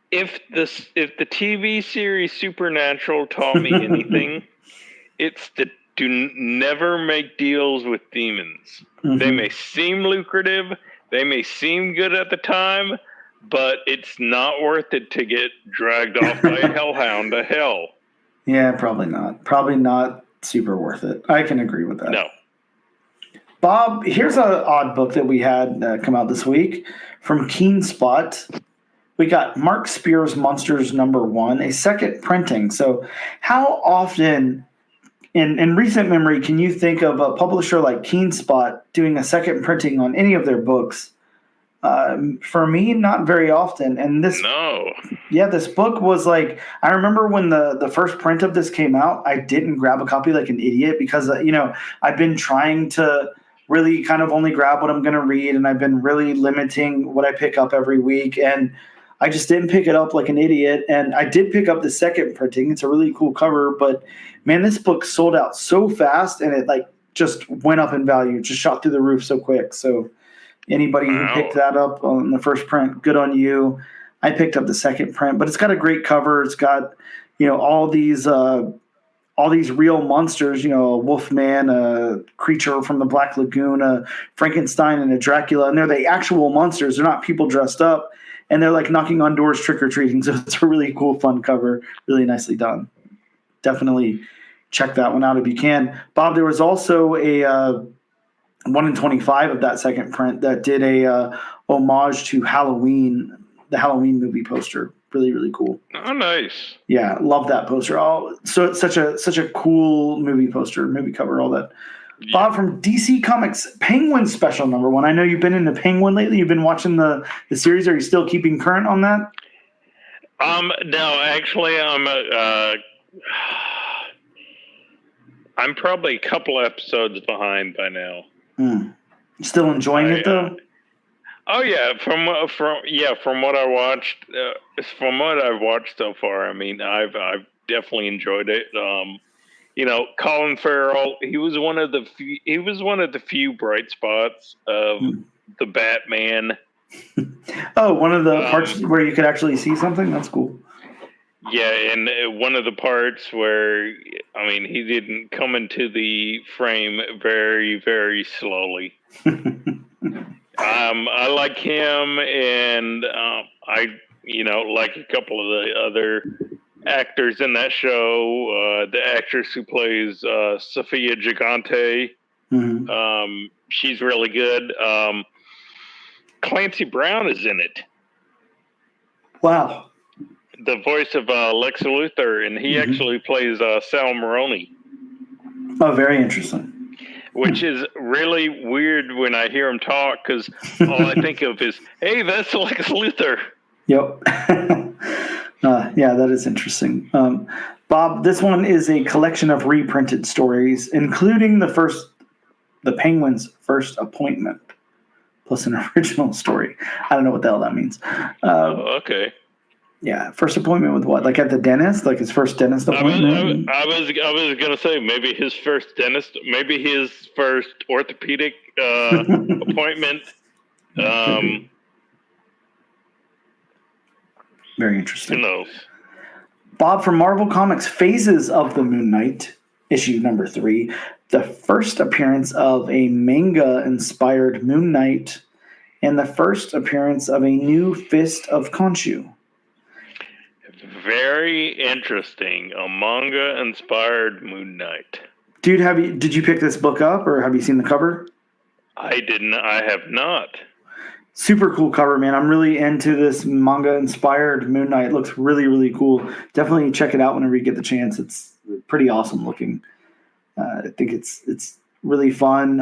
If the TV series Supernatural taught me anything, it's to never make deals with demons. Mm-hmm. They may seem lucrative, they may seem good at the time, but it's not worth it to get dragged off by a hellhound to hell. Yeah, probably not. Probably not super worth it. I can agree with that. No. Bob, here's an odd book that we had come out this week from Keen Spot. We got Mark Spear's Monsters #1, a second printing. So how often in recent memory can you think of a publisher like Keen Spot doing a second printing on any of their books? For me, not very often. And this book was like, I remember when the first print of this came out, I didn't grab a copy like an idiot because, I've been trying to really kind of only grab what I'm going to read, and I've been really limiting what I pick up every week. And I just didn't pick it up like an idiot. And I did pick up the second printing. It's a really cool cover, but man, this book sold out so fast, and it just went up in value, just shot through the roof so quick. So anybody who picked that up on the first print, good on you. I picked up the second print, but it's got a great cover. It's got, all these real monsters, a Wolfman, a creature from the Black Lagoon, a Frankenstein, and a Dracula. And they're the actual monsters. They're not people dressed up. And they're knocking on doors, trick-or-treating. So it's a really cool, fun cover. Really nicely done. Definitely check that one out if you can. Bob, there was also a 1 in 25 of that second print that did a homage to Halloween, the Halloween movie poster. Really, really cool. Oh, nice. Yeah, love that poster. Oh, so it's such a cool movie poster, movie cover, all that. Yeah. Bob, from DC Comics, Penguin Special #1. I know you've been into Penguin lately. You've been watching the series. Are you still keeping current on that? No, actually, I'm probably a couple episodes behind by now. Still enjoying it though? Oh yeah, from what I watched, from what I've watched so far, I mean, I've definitely enjoyed it. Colin Farrell, he was one of the few bright spots of the Batman. Oh, one of the parts where you could actually see something? That's cool. Yeah, and one of the parts where, he didn't come into the frame very, very slowly. I like him, and I like a couple of the other actors in that show. The actress who plays Sophia Gigante, she's really good. Clancy Brown is in it. Wow. The voice of Lex Luthor, and he actually plays Sal Maroni. Oh, very interesting. Which is really weird when I hear him talk, because all I think of is, hey, that's Lex Luthor. Yep. Yeah, that is interesting. Bob, this one is a collection of reprinted stories, including the Penguin's First Appointment plus an original story. I don't know what the hell that means. Okay. Yeah, first appointment with what? Like at the dentist? Like his first dentist appointment? I was gonna say maybe his first dentist, maybe his first orthopedic appointment. Very interesting. Who knows? Bob from Marvel Comics, Phases of the Moon Knight, issue number 3. The first appearance of a manga-inspired Moon Knight, and the first appearance of a new Fist of Khonshu. Very interesting. A manga-inspired Moon Knight. Dude, did you pick this book up, or have you seen the cover? I didn't. I have not. Super cool cover, man. I'm really into this manga-inspired Moon Knight. It looks really, really cool. Definitely check it out whenever you get the chance. It's pretty awesome looking. I think it's really fun.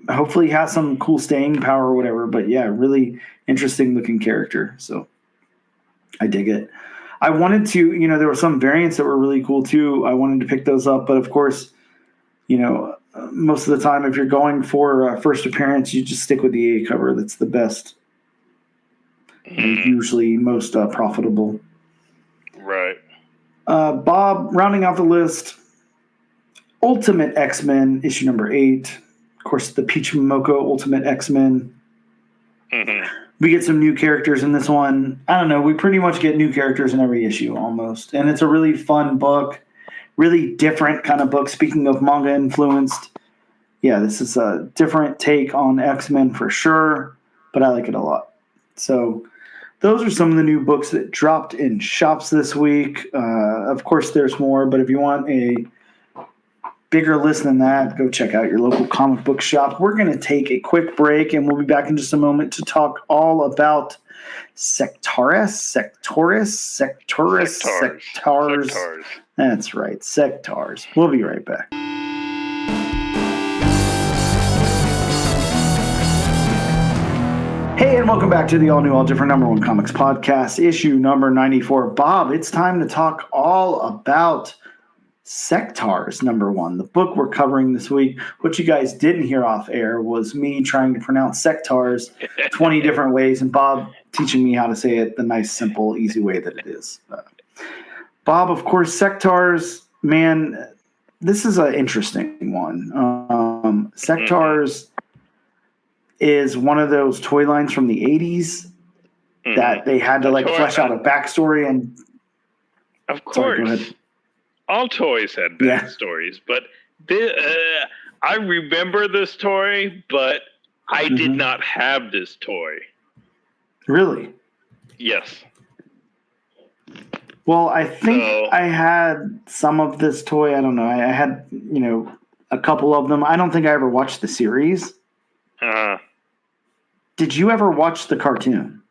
Hopefully he has some cool staying power or whatever. But yeah, really interesting looking character. So I dig it. I wanted to, there were some variants that were really cool too. I wanted to pick those up. But of course, most of the time, if you're going for first appearance, you just stick with the A cover. That's the best. And usually most profitable. Right. Bob, rounding out the list, Ultimate X-Men, issue number 8. Of course, the Peach Momoko Ultimate X-Men. We get some new characters in this one. I don't know. We pretty much get new characters in every issue almost. And it's a really fun book. Really different kind of book. Speaking of manga influenced, yeah, this is a different take on X-Men for sure, but I like it a lot. So those are some of the new books that dropped in shops this week. Of course, there's more, but if you want a bigger list than that, go check out your local comic book shop. We're going to take a quick break, and we'll be back in just a moment to talk all about Sectaurs. That's right, Sectaurs. We'll be right back. Hey, and welcome back to the all-new, all-different number 1 comics podcast, issue number 94. Bob, it's time to talk all about Sectaurs number 1, the book we're covering this week. What you guys didn't hear off air was me trying to pronounce Sectaurs 20 different ways, and Bob teaching me how to say it the nice, simple, easy way that it is. Bob, of course, Sectaurs, man, this is an interesting one. Sectaurs is one of those toy lines from the 80s that they had to flesh out a backstory. And of course, all toys had backstories, but I remember this toy, but I did not have this toy. Really? Yes. Well, I think I had some of this toy. I don't know. I had, a couple of them. I don't think I ever watched the series. Did you ever watch the cartoon?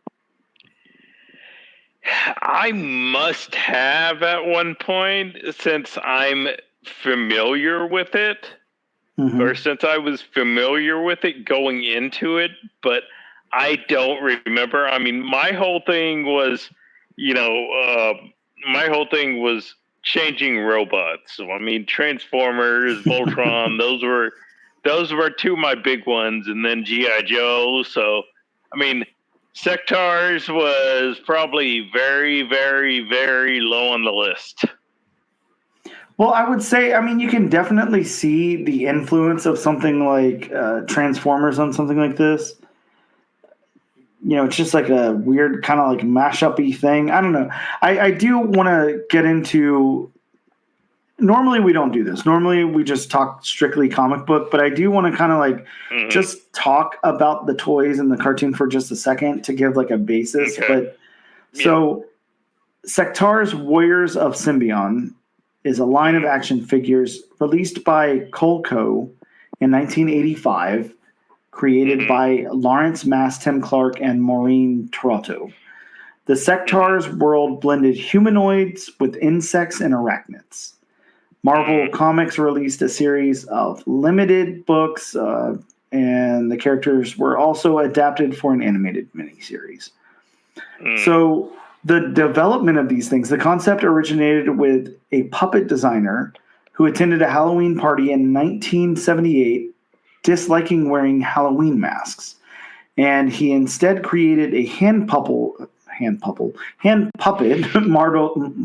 I must have at one point, since I'm familiar with it, or since I was familiar with it going into it, but I don't remember. I mean, my whole thing was, changing robots. So, I mean, Transformers, Voltron, those were two of my big ones, and then G.I. Joe. So, I mean, Sectaurs was probably very, very, very low on the list. Well, I would say, you can definitely see the influence of something like Transformers on something like this. It's just like a weird kind of like mashup-y thing. I don't know. I do want to get into... Normally we don't do this. Normally we just talk strictly comic book, but I do want to kind of just talk about the toys and the cartoon for just a second to give like a basis. Okay. So Sectaurs Warriors of Symbion is a line of action figures released by Colco in 1985, created by Lawrence Mass, Tim Clark, and Maureen Toronto. The Sectaurs world blended humanoids with insects and arachnids. Marvel Comics released a series of limited books, and the characters were also adapted for an animated miniseries. So the development of these things, the concept originated with a puppet designer who attended a Halloween party in 1978, disliking wearing Halloween masks. and he instead created a hand puppet modeled.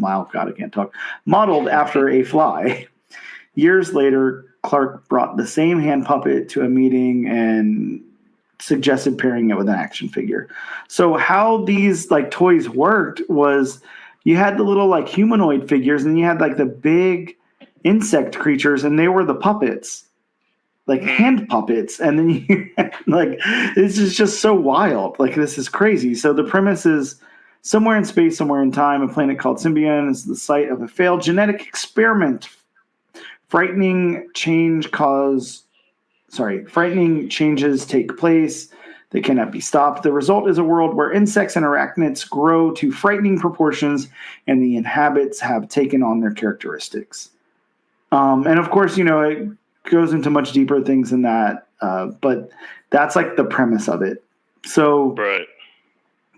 Wow, God, I can't talk. Modeled after a fly. Years later, Clark brought the same hand puppet to a meeting and suggested pairing it with an action figure. So how these like toys worked was you had the little like humanoid figures and you had like the big insect creatures and they were the puppets, like hand puppets. And then you like this is just so wild. Like this is crazy. So the premise is somewhere in space, somewhere in time, a planet called Symbion is the site of a failed genetic experiment. Frightening changes take place that cannot be stopped. The result is a world where insects and arachnids grow to frightening proportions, and the inhabitants have taken on their characteristics. And of course, it goes into much deeper things than that, but that's like the premise of it. So, right.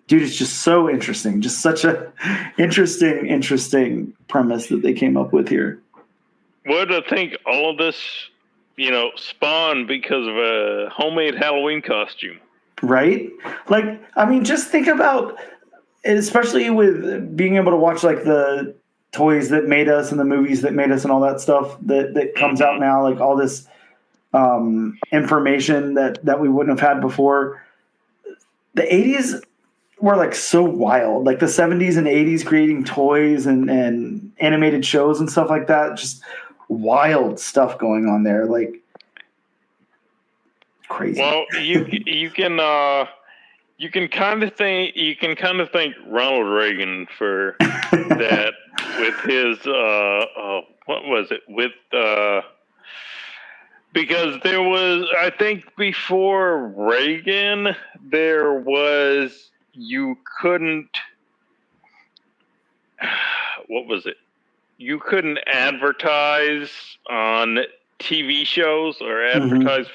Dude, it's just so interesting. Just such a interesting premise that they came up with here. What I think all of this, spawned because of a homemade Halloween costume. Right? Like, I mean, just think about, especially with being able to watch like the toys that made us and the movies that made us and all that stuff that comes out now, like all this information that we wouldn't have had before. The 80s were like so wild. Like the 70s and 80s creating toys and animated shows and stuff like that. Just wild stuff going on there, like crazy. Well, you can kind of thank Ronald Reagan for that with his what was it with because there was, I think before Reagan there was, you couldn't, what was it? You couldn't advertise on TV shows or advertise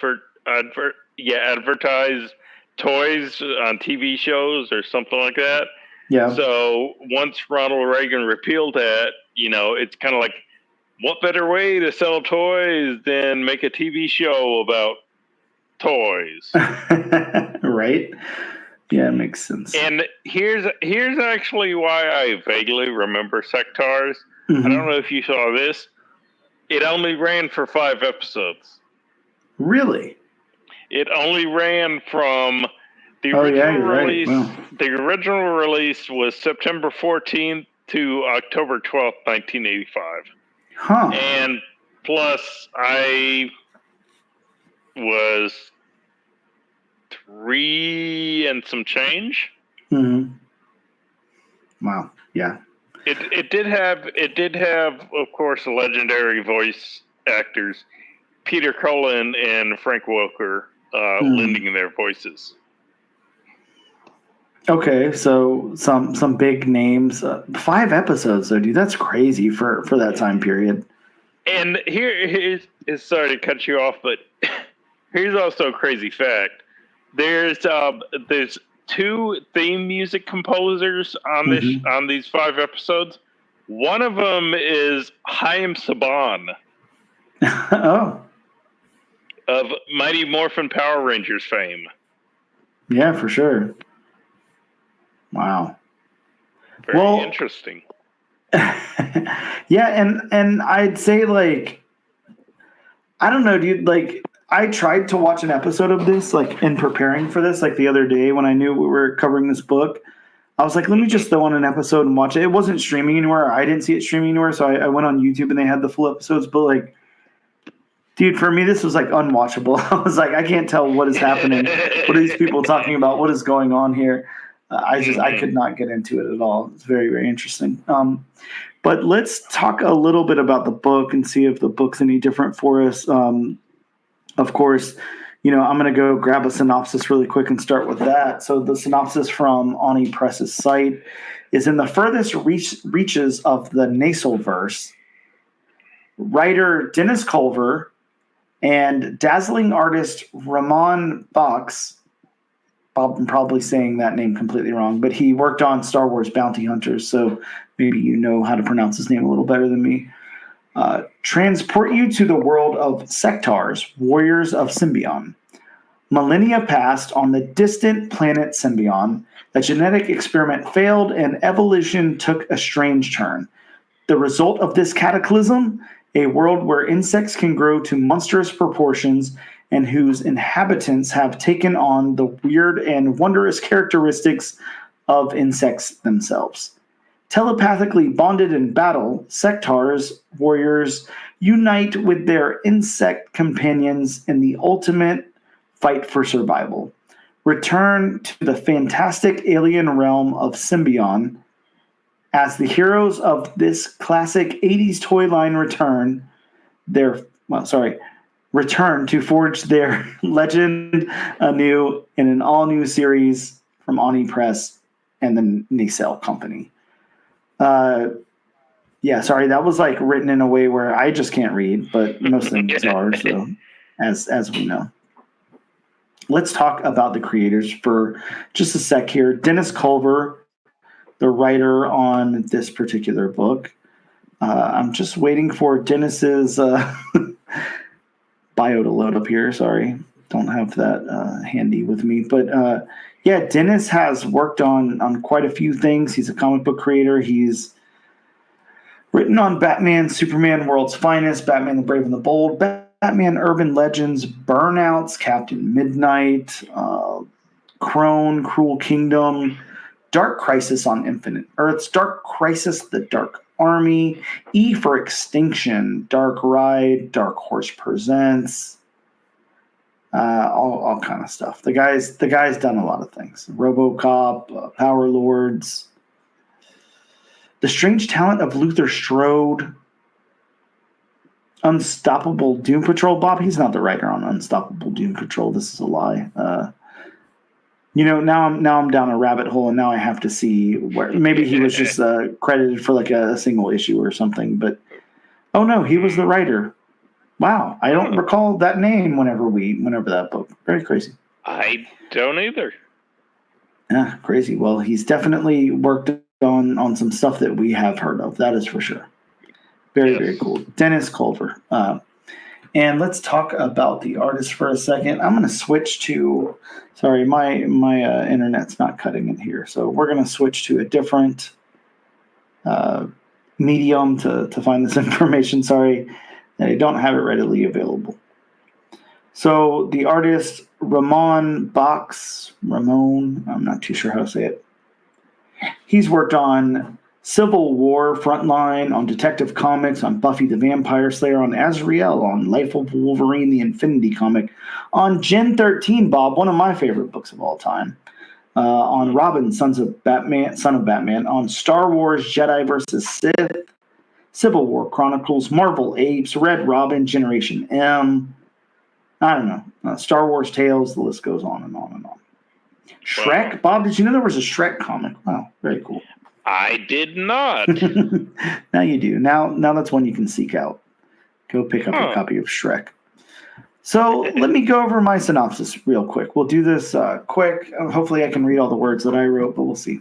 advertise toys on TV shows or something like that. Yeah. So once Ronald Reagan repealed that, it's kind of like, what better way to sell toys than make a TV show about toys? Right? Yeah, it makes sense. And here's actually why I vaguely remember Sectaurs. I don't know if you saw this. It only ran for 5 episodes. Really? It only ran from the original release. Right. Wow. The original release was September 14th to October 12th, 1985. Huh. And plus, I was 3 and some change. Wow. Yeah. It did have, of course, legendary voice actors, Peter Cullen and Frank Welker, lending their voices. Okay, so some big names. 5 episodes, though, dude. That's crazy for that time period. And here's sorry to cut you off, but here's also a crazy fact. There's 2 theme music composers on these 5 episodes. One of them is Haim Saban. Oh. Of Mighty Morphin Power Rangers fame. Yeah, for sure. Wow. Very interesting. Yeah, and I'd say like, I don't know, dude, like I tried to watch an episode of this, like in preparing for this, like the other day when I knew we were covering this book. I was like, let me just throw on an episode and watch it. It wasn't streaming anywhere. I didn't see it streaming anywhere. So I went on YouTube and they had the full episodes. But like, dude, for me, this was like unwatchable. I was like, I can't tell what is happening. What are these people talking about? What is going on here? I could not get into it at all. It's very, very interesting. But let's talk a little bit about the book and see if the book's any different for us. Of course, I'm going to go grab a synopsis really quick and start with that. So the synopsis from Ani Press's site is: in the furthest reaches of the NacelleVerse, writer Dennis Culver and dazzling artist Ramon Fox, I'm probably saying that name completely wrong, but he worked on Star Wars Bounty Hunters, so maybe you know how to pronounce his name a little better than me. Transport you to the world of Sectaurs, warriors of Symbion. Millennia passed on the distant planet Symbion. A genetic experiment failed and evolution took a strange turn. The result of this cataclysm? A world where insects can grow to monstrous proportions and whose inhabitants have taken on the weird and wondrous characteristics of insects themselves. Telepathically bonded in battle, Sectaurs, warriors, unite with their insect companions in the ultimate fight for survival. Return to the fantastic alien realm of Symbion as the heroes of this classic 80s toy line return to forge their legend anew in an all-new series from Oni Press and the Nacelle Company. That was like written in a way where I just can't read, but most of them are, so as we know. Let's talk about the creators for just a sec here. Dennis Culver, the writer on this particular book. I'm just waiting for Dennis's bio to load up here. Sorry, don't have that handy with me. But Dennis has worked on quite a few things. He's a comic book creator. He's written on Batman, Superman, World's Finest, Batman the Brave and the Bold, Batman Urban Legends, Burnouts, Captain Midnight, Crone, Cruel Kingdom, Dark Crisis on Infinite Earths, Dark Crisis, The Dark Army, E for Extinction, Dark Ride, Dark Horse Presents, all kind of stuff. The guy's done a lot of things. RoboCop, Power Lords, The Strange Talent of Luther Strode, Unstoppable Doom Patrol. Bob, he's not the writer on Unstoppable Doom Patrol. This is a lie. Now I'm down a rabbit hole, and now I have to see where maybe he was just credited for like a single issue or something. But oh no, he was the writer. Wow, I don't recall that name whenever that book. Very crazy. I don't either. Yeah, crazy. Well, he's definitely worked on some stuff that we have heard of. That is for sure. Very, very cool. Dennis Culver. And let's talk about the artist for a second. I'm going to switch to, sorry, my internet's not cutting it here. So we're going to switch to a different medium to find this information. Sorry, I don't have it readily available. So the artist Ramon, I'm not too sure how to say it. He's worked on Civil War Frontline, on Detective Comics, on Buffy the Vampire Slayer, on Azrael, on Life of Wolverine, the Infinity comic, on Gen 13, Bob, one of my favorite books of all time, on Robin, Son of Batman, on Star Wars Jedi vs. Sith, Civil War Chronicles, Marvel Apes, Red Robin, Generation M, I don't know, Star Wars Tales, the list goes on and on and on. Shrek, Bob, did you know there was a Shrek comic? Wow, very cool. I did not. Now you do. Now that's one you can seek out. Go pick up a copy of Shrek. So let me go over my synopsis real quick. We'll do this quick. Hopefully I can read all the words that I wrote, but we'll see.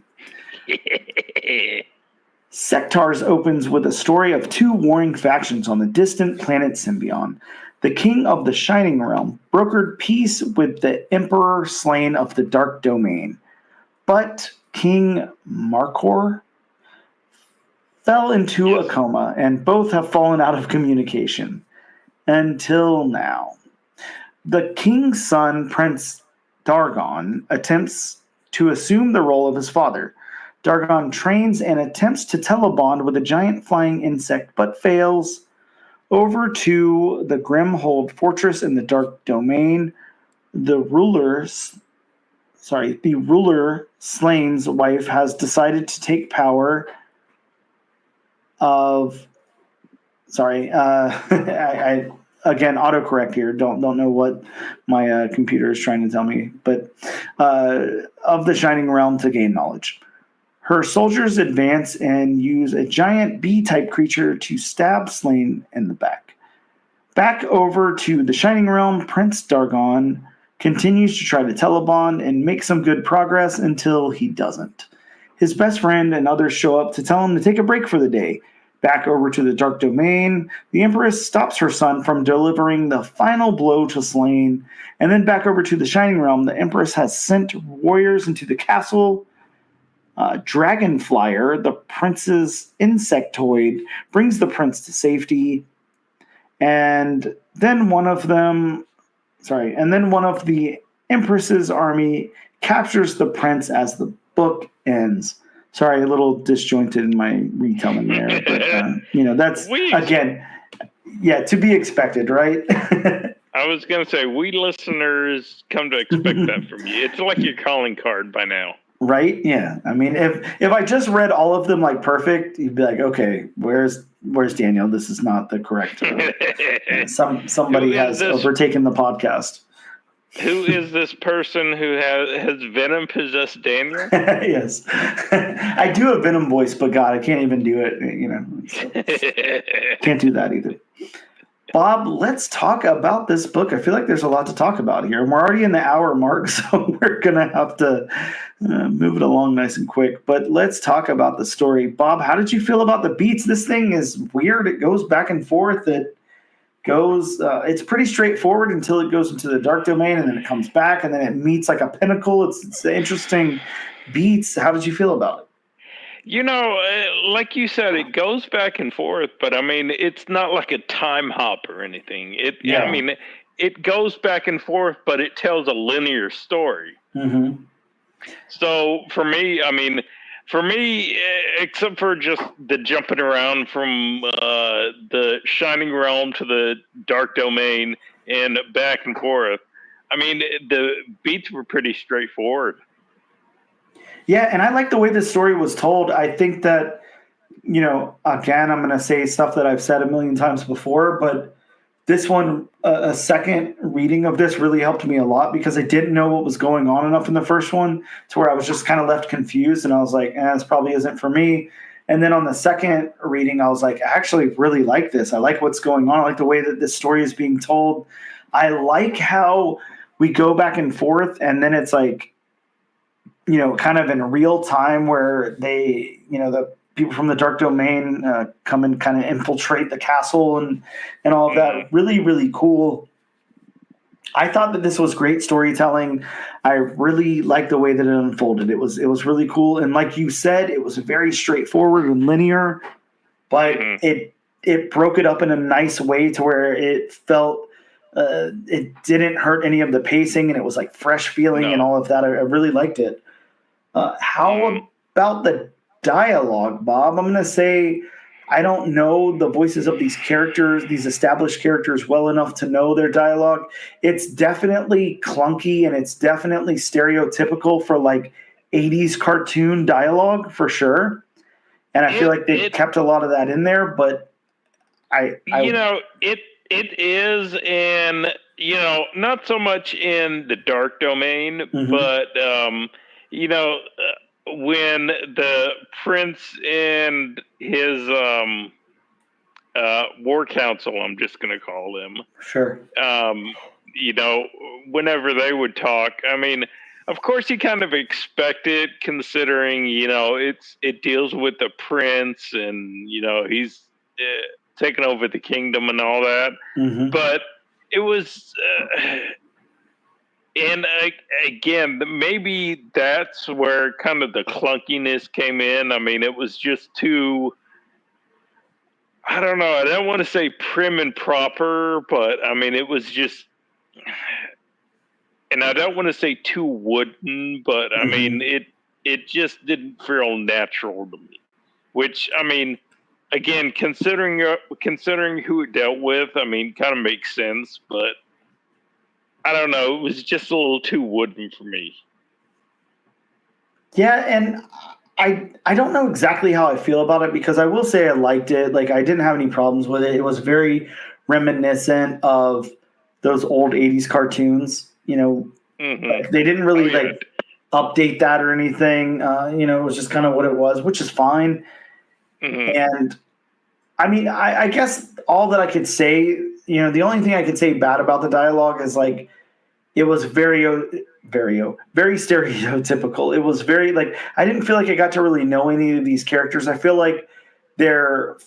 Sectaurs opens with a story of two warring factions on the distant planet Symbion. The king of the Shining Realm brokered peace with the emperor slain of the Dark Domain. But King Markor fell into a coma, and both have fallen out of communication. Until now. The king's son, Prince Dargon, attempts to assume the role of his father. Dargon trains and attempts to telebond with a giant flying insect, but fails. Over to the Grimhold Fortress in the Dark Domain, the ruler Slane's wife has decided to take power of. I again autocorrect here. Don't know what my computer is trying to tell me, but of the Shining Realm to gain knowledge. Her soldiers advance and use a giant bee-type creature to stab Slane in the back. Back over to the Shining Realm, Prince Dargon continues to try to telebond and make some good progress until he doesn't. His best friend and others show up to tell him to take a break for the day. Back over to the Dark Domain, the Empress stops her son from delivering the final blow to Slain. And then back over to the Shining Realm, the Empress has sent warriors into the castle. Dragonflyer, the prince's insectoid, brings the prince to safety. And then one of the Empress's army captures the prince as the book ends. Sorry, a little disjointed in my retelling there, but that's again, to be expected, right? I was gonna say, we listeners come to expect that from you. It's like your calling card by now, right? Yeah, I mean, if I just read all of them like perfect, you'd be like, okay, where's Daniel? This is not the correct. Somebody has overtaken the podcast. Who is this person who has Venom possessed Daniel? Yes. I do a Venom voice, but God, I can't even do it, So can't do that either. Bob, let's talk about this book. I feel like there's a lot to talk about here. We're already in the hour mark, so we're going to have to move it along nice and quick. But let's talk about the story. Bob, how did you feel about the beats? This thing is weird. It goes back and forth. It's pretty straightforward until it goes into the Dark Domain, and then it comes back, and then it meets like a pinnacle. It's interesting beats. How did you feel about it? Like you said, it goes back and forth, but I mean, it's not like a time hop or anything. It goes back and forth, but it tells a linear story. Mm-hmm. So for me, except for just the jumping around from the Shining Realm to the Dark Domain and back and forth, the beats were pretty straightforward. Yeah, and I like the way the story was told. I think that, again, I'm going to say stuff that I've said a million times before, but this one, a second reading of this really helped me a lot because I didn't know what was going on enough in the first one to where I was just kind of left confused, and I was like, this probably isn't for me. And then on the second reading, I was like, I actually really like this. I like what's going on. I like the way that this story is being told. I like how we go back and forth, and then it's like, kind of in real time where they, the people from the Dark Domain come and kind of infiltrate the castle and all of that. Really, really cool. I thought that this was great storytelling. I really liked the way that it unfolded. It was really cool. And like you said, it was very straightforward and linear, but it broke it up in a nice way to where it felt it didn't hurt any of the pacing, and it was like fresh feeling and all of that. I really liked it. How about the dialogue, Bob? I'm going to say I don't know the voices of these characters, these established characters, well enough to know their dialogue. It's definitely clunky and it's definitely stereotypical for like 80s cartoon dialogue for sure. And I feel like they kept a lot of that in there, but it is, and not so much in the Dark Domain, but when the prince and his war council, I'm just going to call them. Sure. Whenever they would talk, of course you kind of expect it, considering, it deals with the prince and, he's taken over the kingdom and all that. But it was... and again, maybe that's where kind of the clunkiness came in. It was just too, I don't know, I don't want to say prim and proper, but it was just, and I don't want to say too wooden, but it just didn't feel natural to me. Which, again, considering who it dealt with, kind of makes sense, but I don't know. It was just a little too wooden for me. Yeah, and I don't know exactly how I feel about it because I will say I liked it. Like, I didn't have any problems with it. It was very reminiscent of those old 80s cartoons. Like, they didn't really update that or anything. It was just kind of what it was, which is fine. And I guess all that I could say, the only thing I could say bad about the dialogue is like it was very stereotypical. It was very I didn't feel like I got to really know any of these characters. I feel like they're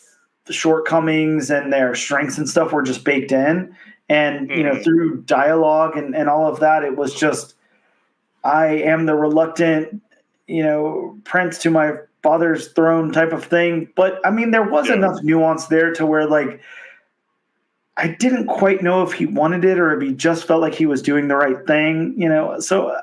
shortcomings and their strengths and stuff were just baked in. And, through dialogue and all of that, it was just, I am the reluctant, prince to my father's throne type of thing. But I mean, there was enough nuance there to where, like, I didn't quite know if he wanted it or if he just felt like he was doing the right thing, So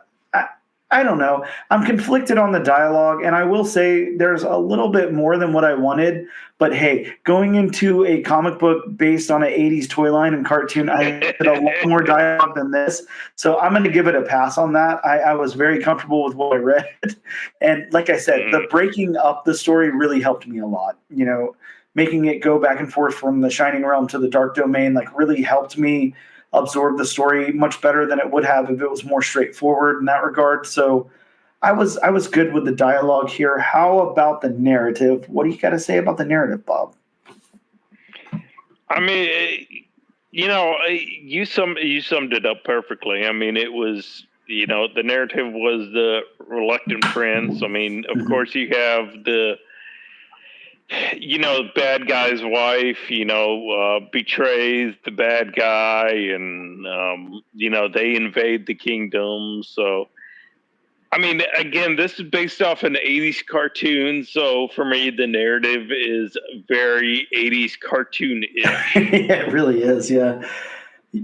I don't know. I'm conflicted on the dialogue, and I will say there's a little bit more than what I wanted. But hey, going into a comic book based on an 80s toy line and cartoon, I did a lot more dialogue than this. So I'm going to give it a pass on that. I was very comfortable with what I read. And like I said, the breaking up the story really helped me a lot. Making it go back and forth from the Shining Realm to the Dark Domain, like, really helped me absorb the story much better than it would have if it was more straightforward in that regard. So I was good with the dialogue here. How about the narrative? What do you got to say about the narrative, Bob? I mean, you summed it up perfectly. I mean, it was, the narrative was the reluctant prince. I mean, of course, you have the bad guy's wife, betrays the bad guy, and they invade the kingdom. So, I mean, again, this is based off an 80s cartoon. So for me, the narrative is very 80s cartoon-ish. Yeah, it really is. Yeah.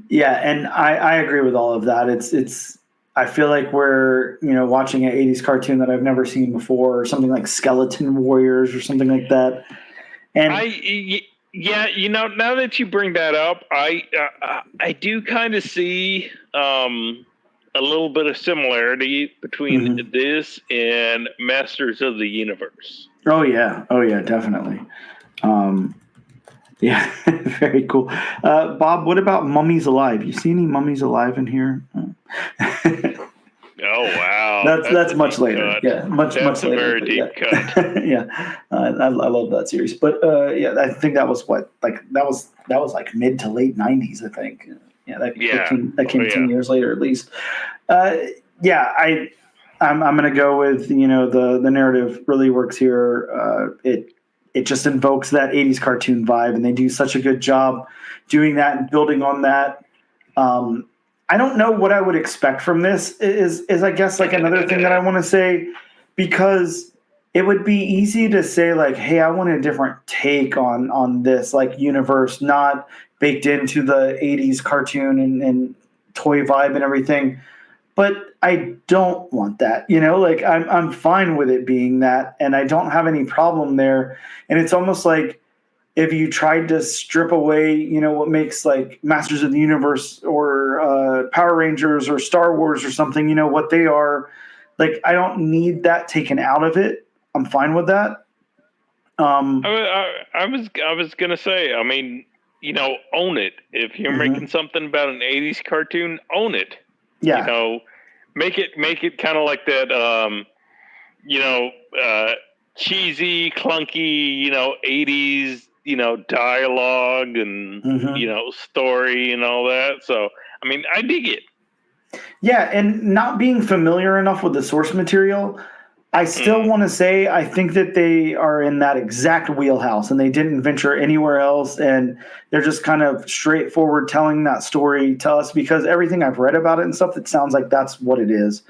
Yeah. And I agree with all of that. It's, I feel like we're, watching an 80s cartoon that I've never seen before, or something like Skeleton Warriors or something like that. And now that you bring that up, I do kind of see a little bit of similarity between this and Masters of the Universe. Oh yeah, definitely. Yeah, very cool. Bob, what about Mummies Alive? You see any Mummies Alive in here? Oh wow, that's much later. Cut. Yeah, much that's later. A very deep cut. Yeah, I love that series. But I think that was that was like mid to late '90s. I think. Yeah, that came 10 years later at least. I'm gonna go with the narrative really works here. It just invokes that 80s cartoon vibe, and they do such a good job doing that and building on that. I don't know what I would expect from this is I guess like another thing that I want to say, because it would be easy to say like, hey, I want a different take on this like universe, not baked into the 80s cartoon and toy vibe and everything. But I don't want that, like I'm fine with it being that, and I don't have any problem there. And it's almost like if you tried to strip away, what makes like Masters of the Universe or Power Rangers or Star Wars or something, what they are, like I don't need that taken out of it. I'm fine with that. I was gonna say, I mean, own it. If you're making something about an 80s cartoon, own it. Yeah. Make it kind of like that, cheesy, clunky, 80s, dialogue and, story and all that. So, I mean, I dig it. Yeah. And not being familiar enough with the source material, I still want to say I think that they are in that exact wheelhouse and they didn't venture anywhere else, and they're just kind of straightforward telling that story to us, because everything I've read about it and stuff, it sounds like that's what it is,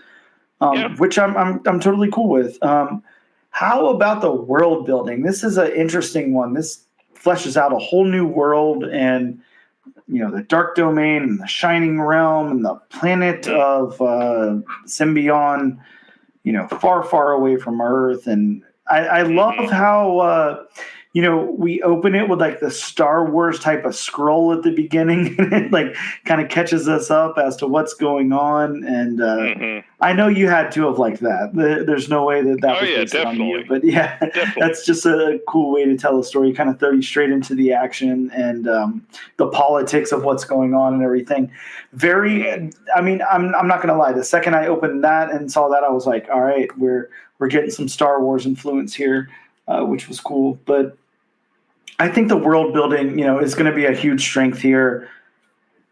which I'm totally cool with. How about the world building? This is an interesting one. This fleshes out a whole new world, and the Dark Domain and the Shining Realm and the planet of Symbion, far, far away from Earth. And I love how, we open it with like the Star Wars type of scroll at the beginning, and it like kind of catches us up as to what's going on. And I know you had to have liked that. There's no way that was based on you, but that's just a cool way to tell a story, kind of throw you straight into the action and the politics of what's going on and everything. I mean, I'm not going to lie. The second I opened that and saw that, I was like, all right, we're getting some Star Wars influence here, which was cool. But I think the world building, is going to be a huge strength here.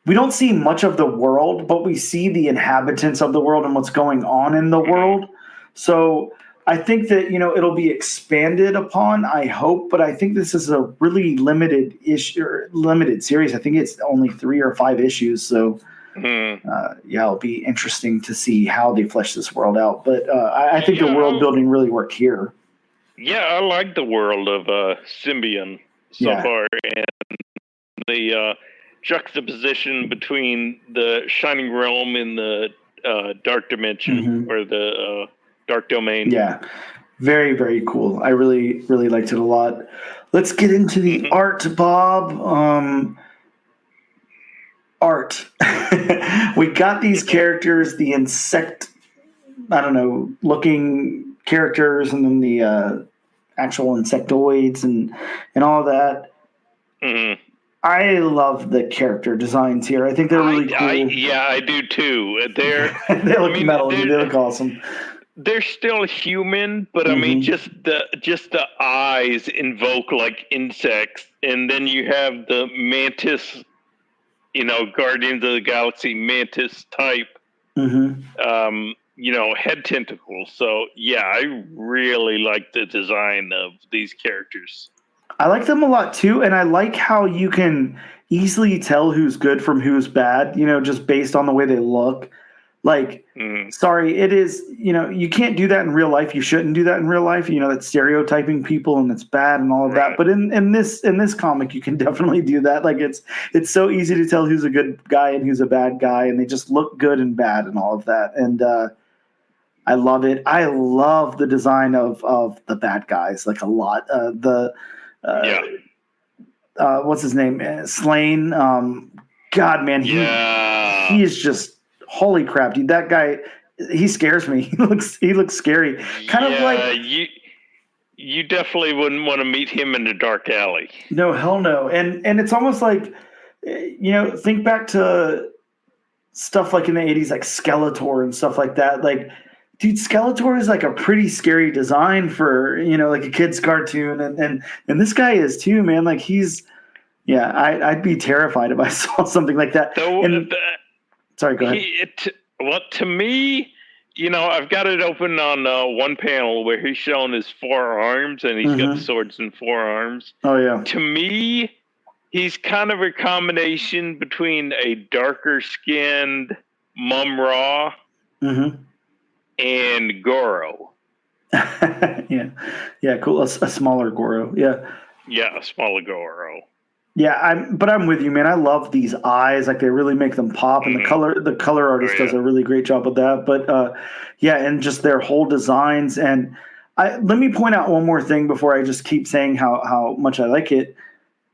We don't see much of the world, but we see the inhabitants of the world and what's going on in the world. So I think that it'll be expanded upon. I hope, but I think this is a really limited issue, limited series. I think it's only 3 or 5 issues. So yeah, it'll be interesting to see how they flesh this world out. But I think the world building really worked here. Yeah, I like the world of Symbian so far, and the juxtaposition between the Shining Realm and the Dark Dimension or the Dark Domain. Yeah, very, very cool. I really, really liked it a lot. Let's get into the art, Bob. Art. We got these characters, the looking characters, and then the actual insectoids and all that. I love the character designs here. I think they're really cool. I do too. They look metal. They look awesome. They're still human, but I mean, just the eyes invoke like insects, and then you have the mantis, Guardians of the Galaxy mantis type, head tentacles. So yeah, I really like the design of these characters. I like them a lot too, and I like how you can easily tell who's good from who's bad, just based on the way they look. Like, sorry, it is, you can't do that in real life. You shouldn't do that in real life. That's stereotyping people and it's bad and all of that. But in this comic, you can definitely do that. Like, it's so easy to tell who's a good guy and who's a bad guy, and they just look good and bad and all of that. And I love it. I love the design of the bad guys, like, a lot. What's his name? Slain. God, man, he is just, holy crap, dude! That guy, he scares me. He looks scary. Kind of like you definitely wouldn't want to meet him in the dark alley. No, hell no. And it's almost like, think back to stuff like in the 80s, like Skeletor and stuff like that. Like, dude, Skeletor is like a pretty scary design for like a kid's cartoon, and this guy is too, man. Like, I'd be terrified if I saw something like that. Sorry, go ahead. To me, I've got it open on one panel where he's showing his 4 arms, and he's got swords and 4 arms. Oh, yeah. To me, he's kind of a combination between a darker-skinned Mum-Ra and Goro. Yeah, cool. A smaller Goro, yeah. Yeah, a smaller Goro. Yeah, I'm with you, man. I love these eyes; like, they really make them pop, and the color artist does a really great job with that. But and just their whole designs. And let me point out one more thing before I just keep saying how much I like it.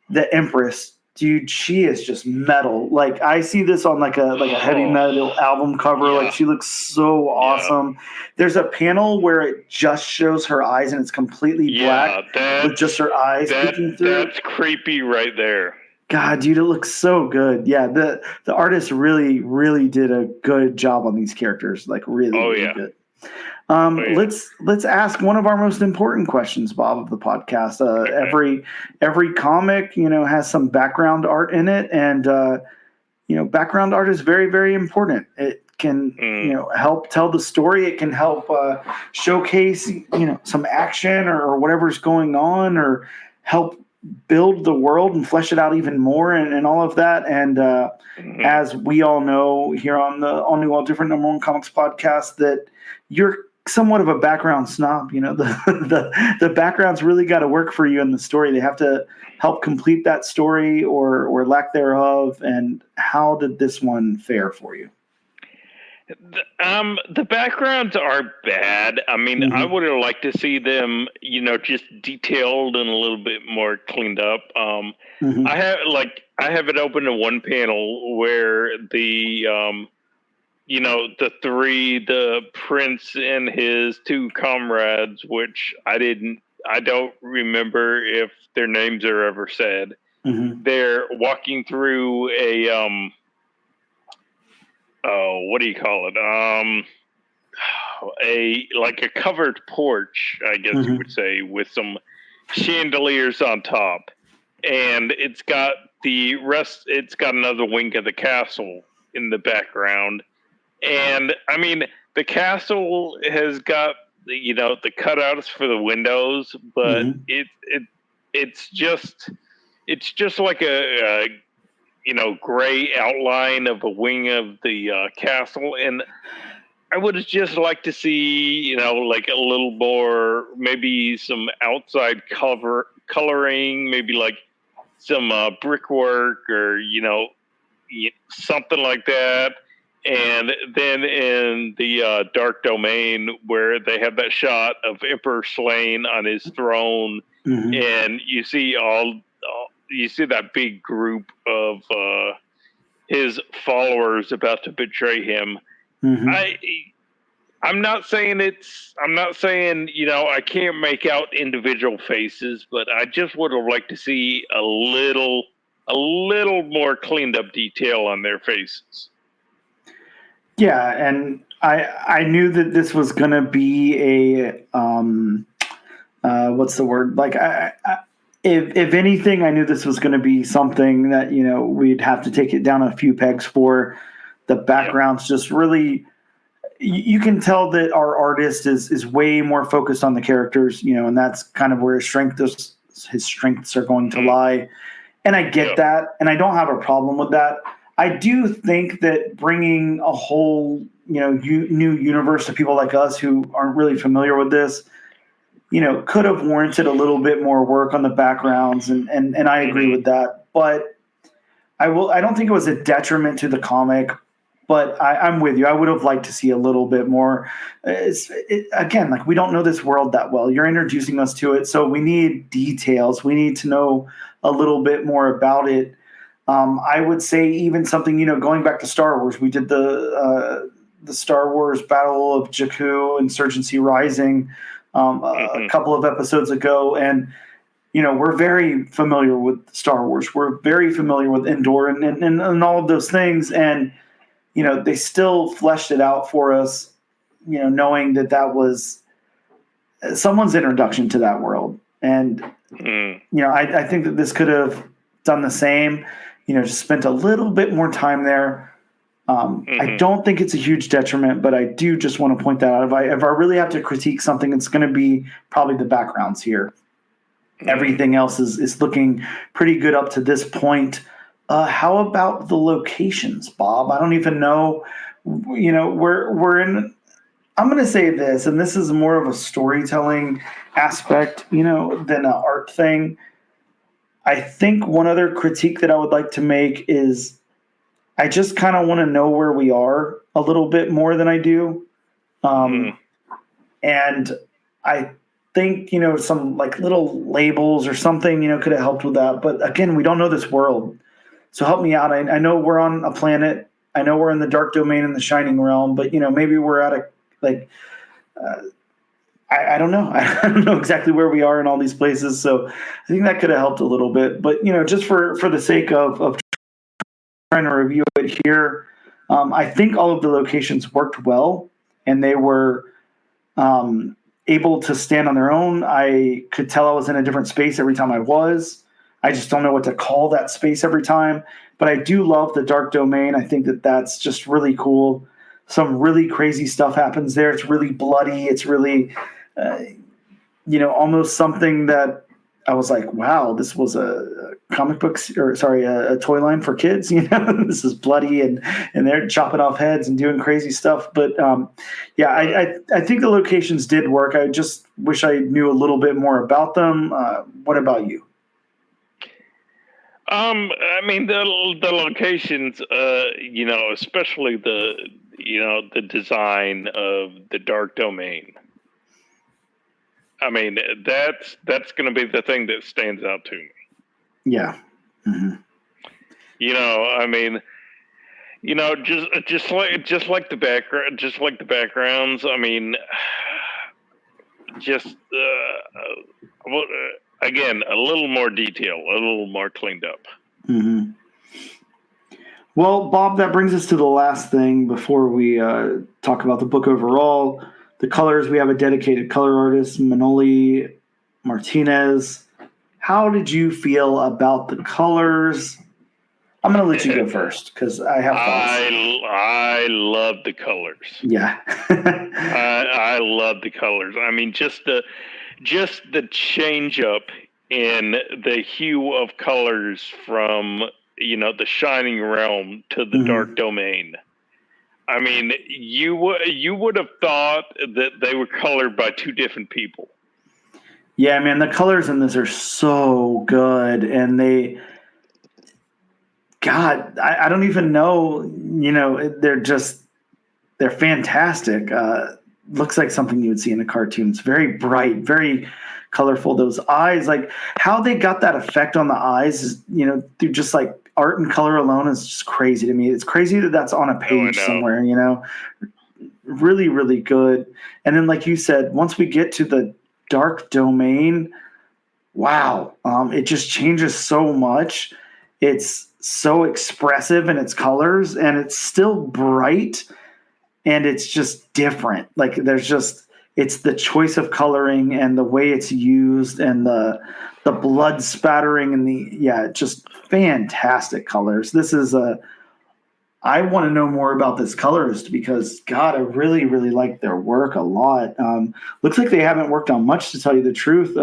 The Empress, dude, she is just metal. Like, I see this on like a heavy metal album cover. Yeah. Like, she looks so awesome. Yeah. There's a panel where it just shows her eyes and it's completely black with just her eyes peeking through. That's creepy right there. God, dude, it looks so good. Yeah, the artist really, really did a good job on these characters. Like, really good. Let's ask one of our most important questions, Bob, of the podcast. Every comic, has some background art in it, and background art is very, very important. It can help tell the story. It can help showcase some action or whatever's going on, or help build the world and flesh it out even more, and all of that. And as we all know here on the All New, All Different #1 Comics podcast, that you're somewhat of a background snob. The background's really got to work for you in the story. They have to help complete that story or lack thereof. And how did this one fare for you? The backgrounds are bad. I mean, I would have liked to see them, just detailed and a little bit more cleaned up. I have it open in one panel where the the prince and his 2 comrades, which I don't remember if their names are ever said. They're walking through a what do you call it? A covered porch, I guess you would say, with some chandeliers on top, and it's got another wing of the castle in the background. And I mean, the castle has got the cutouts for the windows, but Mm-hmm. it's just like a gray outline of a wing of the castle, and I would just like to see, like a little more, maybe some outside coloring, maybe like some brickwork or something like that. And then in the Dark Domain, where they have that shot of Emperor Slain on his throne, Mm-hmm. and you see that big group of his followers about to betray him. Mm-hmm. I'm not saying I can't make out individual faces, but I just would have liked to see a little more cleaned up detail on their faces. Yeah, and I knew that this was going to be a what's the word? Like if anything, I knew this was going to be something that we'd have to take it down a few pegs for. The backgrounds just really, you can tell that our artist is way more focused on the characters, and that's kind of where his strengths are going to lie. And I get that, and I don't have a problem with that. I do think that bringing a whole, new universe to people like us who aren't really familiar with this, could have warranted a little bit more work on the backgrounds, and I agree with that. But I don't think it was a detriment to the comic. But I'm with you. I would have liked to see a little bit more. Again, like, we don't know this world that well. You're introducing us to it, so we need details. We need to know a little bit more about it. I would say even something, going back to Star Wars, we did the Star Wars Battle of Jakku, Insurgency Rising, a couple of episodes ago, and we're very familiar with Star Wars. We're very familiar with Endor and all of those things, and they still fleshed it out for us, knowing that was someone's introduction to that world. And, I think that this could have done the same, just spent a little bit more time there. I don't think it's a huge detriment, but I do just want to point that out. If I really have to critique something, it's going to be probably the backgrounds here. Everything else is looking pretty good up to this point. How about the locations, Bob? I don't even know. We're in. I'm going to say this, and this is more of a storytelling aspect, than an art thing. I think one other critique that I would like to make is I just kind of want to know where we are a little bit more than I do. And I think, some like little labels or something, could have helped with that. But again, we don't know this world. So help me out. I know we're on a planet. I know we're in the Dark Domain in the Shining Realm, but maybe we're at I don't know. I don't know exactly where we are in all these places. So I think that could have helped a little bit. But just for the sake of trying to review it here, I think all of the locations worked well, and they were able to stand on their own. I could tell I was in a different space every time I was. I just don't know what to call that space every time. But I do love the Dark Domain. I think that that's just really cool. Some really crazy stuff happens there. It's really bloody. It's really, almost something that I was like, wow, this was a comic book, a toy line for kids. This is bloody, and they're chopping off heads and doing crazy stuff. But I think the locations did work. I just wish I knew a little bit more about them. What about you? I mean, the locations, especially the design of the Dark Domain. I mean, that's going to be the thing that stands out to me. Yeah. Mm-hmm. I mean, just like the backgrounds. I mean, just again, a little more detail, a little more cleaned up. Mm-hmm. Well, Bob, that brings us to the last thing before we talk about the book overall. The colors, we have a dedicated color artist, Manoli Martinez. How did you feel about the colors? I'm going to let you go first because I have thoughts. I love the colors. Yeah. I love the colors. I mean, just the change up in the hue of colors from the Shining Realm to the Dark Domain. I mean, you would have thought that they were colored by two different people. Yeah, man, the colors in this are so good, and I don't even know, they're fantastic. Looks like something you would see in a cartoon. It's very bright, very colorful. Those eyes, like how they got that effect on the eyes, is, through just like art and color alone, is just crazy to me. It's crazy that that's on a page somewhere. Really, really good. And then, like you said, once we get to the Dark Domain, wow, it just changes so much. It's so expressive in its colors, and it's still bright, and it's just different. Like it's the choice of coloring and the way it's used and the blood spattering and just fantastic colors. I want to know more about this colorist because, God, I really, really like their work a lot. Looks like they haven't worked on much, to tell you the truth.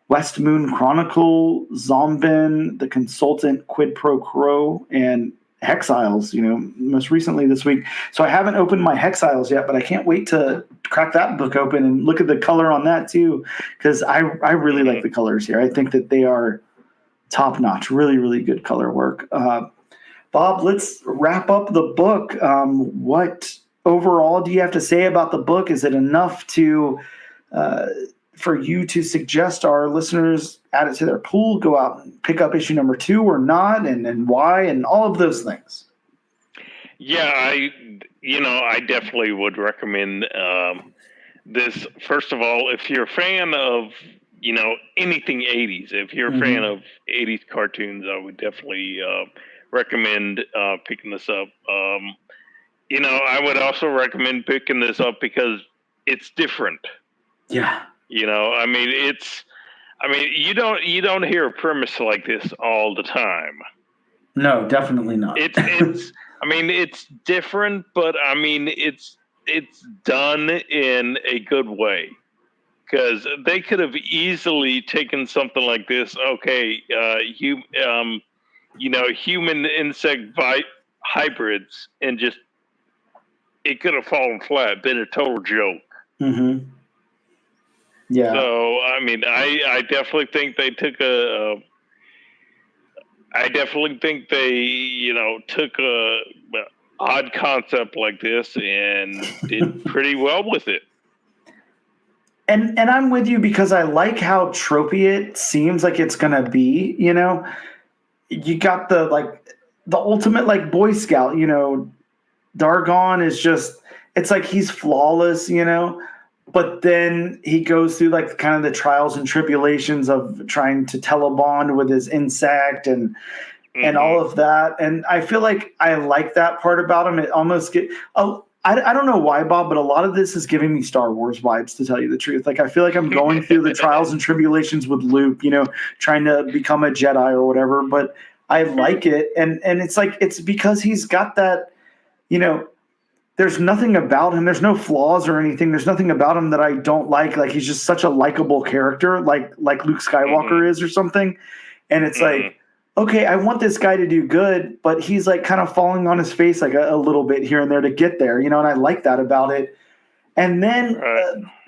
West Moon Chronicle, Zombin, The Consultant, Quid Pro Quo, and Hexiles, most recently this week. So I haven't opened my Hexiles yet, but I can't wait to crack that book open and look at the color on that too, because I really like the colors here. I think that they are top-notch, really, really good color work. Bob, let's wrap up the book. What overall do you have to say about the book? Is it enough for you to suggest our listeners add it to their pool, go out and pick up issue number 2 or not, and why, and all of those things? Yeah, I definitely would recommend this. First of all, if you're a fan of anything 80s, if you're a fan of 80s cartoons, I would definitely recommend picking this up. I would also recommend picking this up because it's different. Yeah. You don't hear a premise like this all the time. No, definitely not. It's different, but it's done in a good way. Because they could have easily taken something like this. Okay, human insect hybrids, and just it could have fallen flat, been a total joke. Mm-hmm. Yeah. So I definitely think they took took a odd concept like this and did pretty well with it. And I'm with you because I like how tropey it seems like it's gonna be. You got the ultimate Boy Scout. Dargon is it's like he's flawless. But then he goes through kind of the trials and tribulations of trying to telebond with his insect and all of that. And I feel like I like that part about him. It almost I don't know why, Bob, but a lot of this is giving me Star Wars vibes, to tell you the truth. I feel like I'm going through the trials and tribulations with Luke, trying to become a Jedi or whatever. But I like it, and it's because he's got that, there's nothing about him. There's no flaws or anything. There's nothing about him that I don't like. Like, he's just such a likable character, like Luke Skywalker is or something. And it's okay, I want this guy to do good, but he's kind of falling on his face a little bit here and there to get there, and I like that about it. And then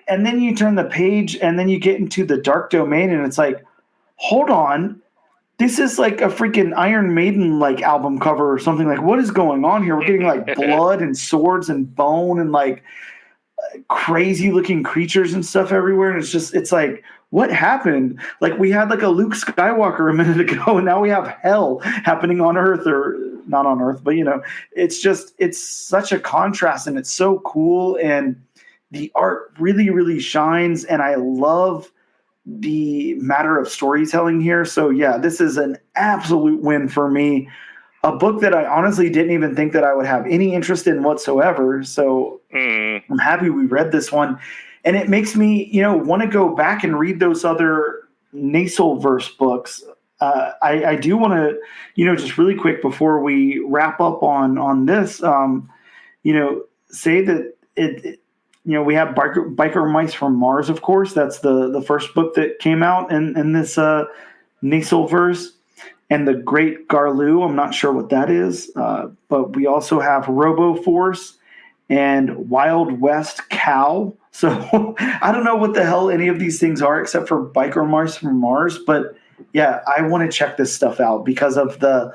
and then you turn the page and then you get into the Dark Domain and it's hold on, this is a freaking Iron Maiden album cover or something. What is going on here? We're getting blood and swords and bone and crazy looking creatures and stuff everywhere. And it's what happened? We had a Luke Skywalker a minute ago, and now we have hell happening on Earth, or not on Earth, but it's such a contrast, and it's so cool, and the art really, really shines, and I love the matter of storytelling here. So yeah, this is an absolute win for me. A book that I honestly didn't even think that I would have any interest in whatsoever. So I'm happy we read this one. And it makes me, want to go back and read those other NacelleVerse books. I do want to, just really quick before we wrap up on this, say that we have Biker Mice from Mars, of course. That's the first book that came out in this NacelleVerse. And the Great Garloo, I'm not sure what that is, but we also have Robo Force and Wild West Cow. So I don't know what the hell any of these things are except for Biker Mice from Mars. But yeah, I want to check this stuff out because of the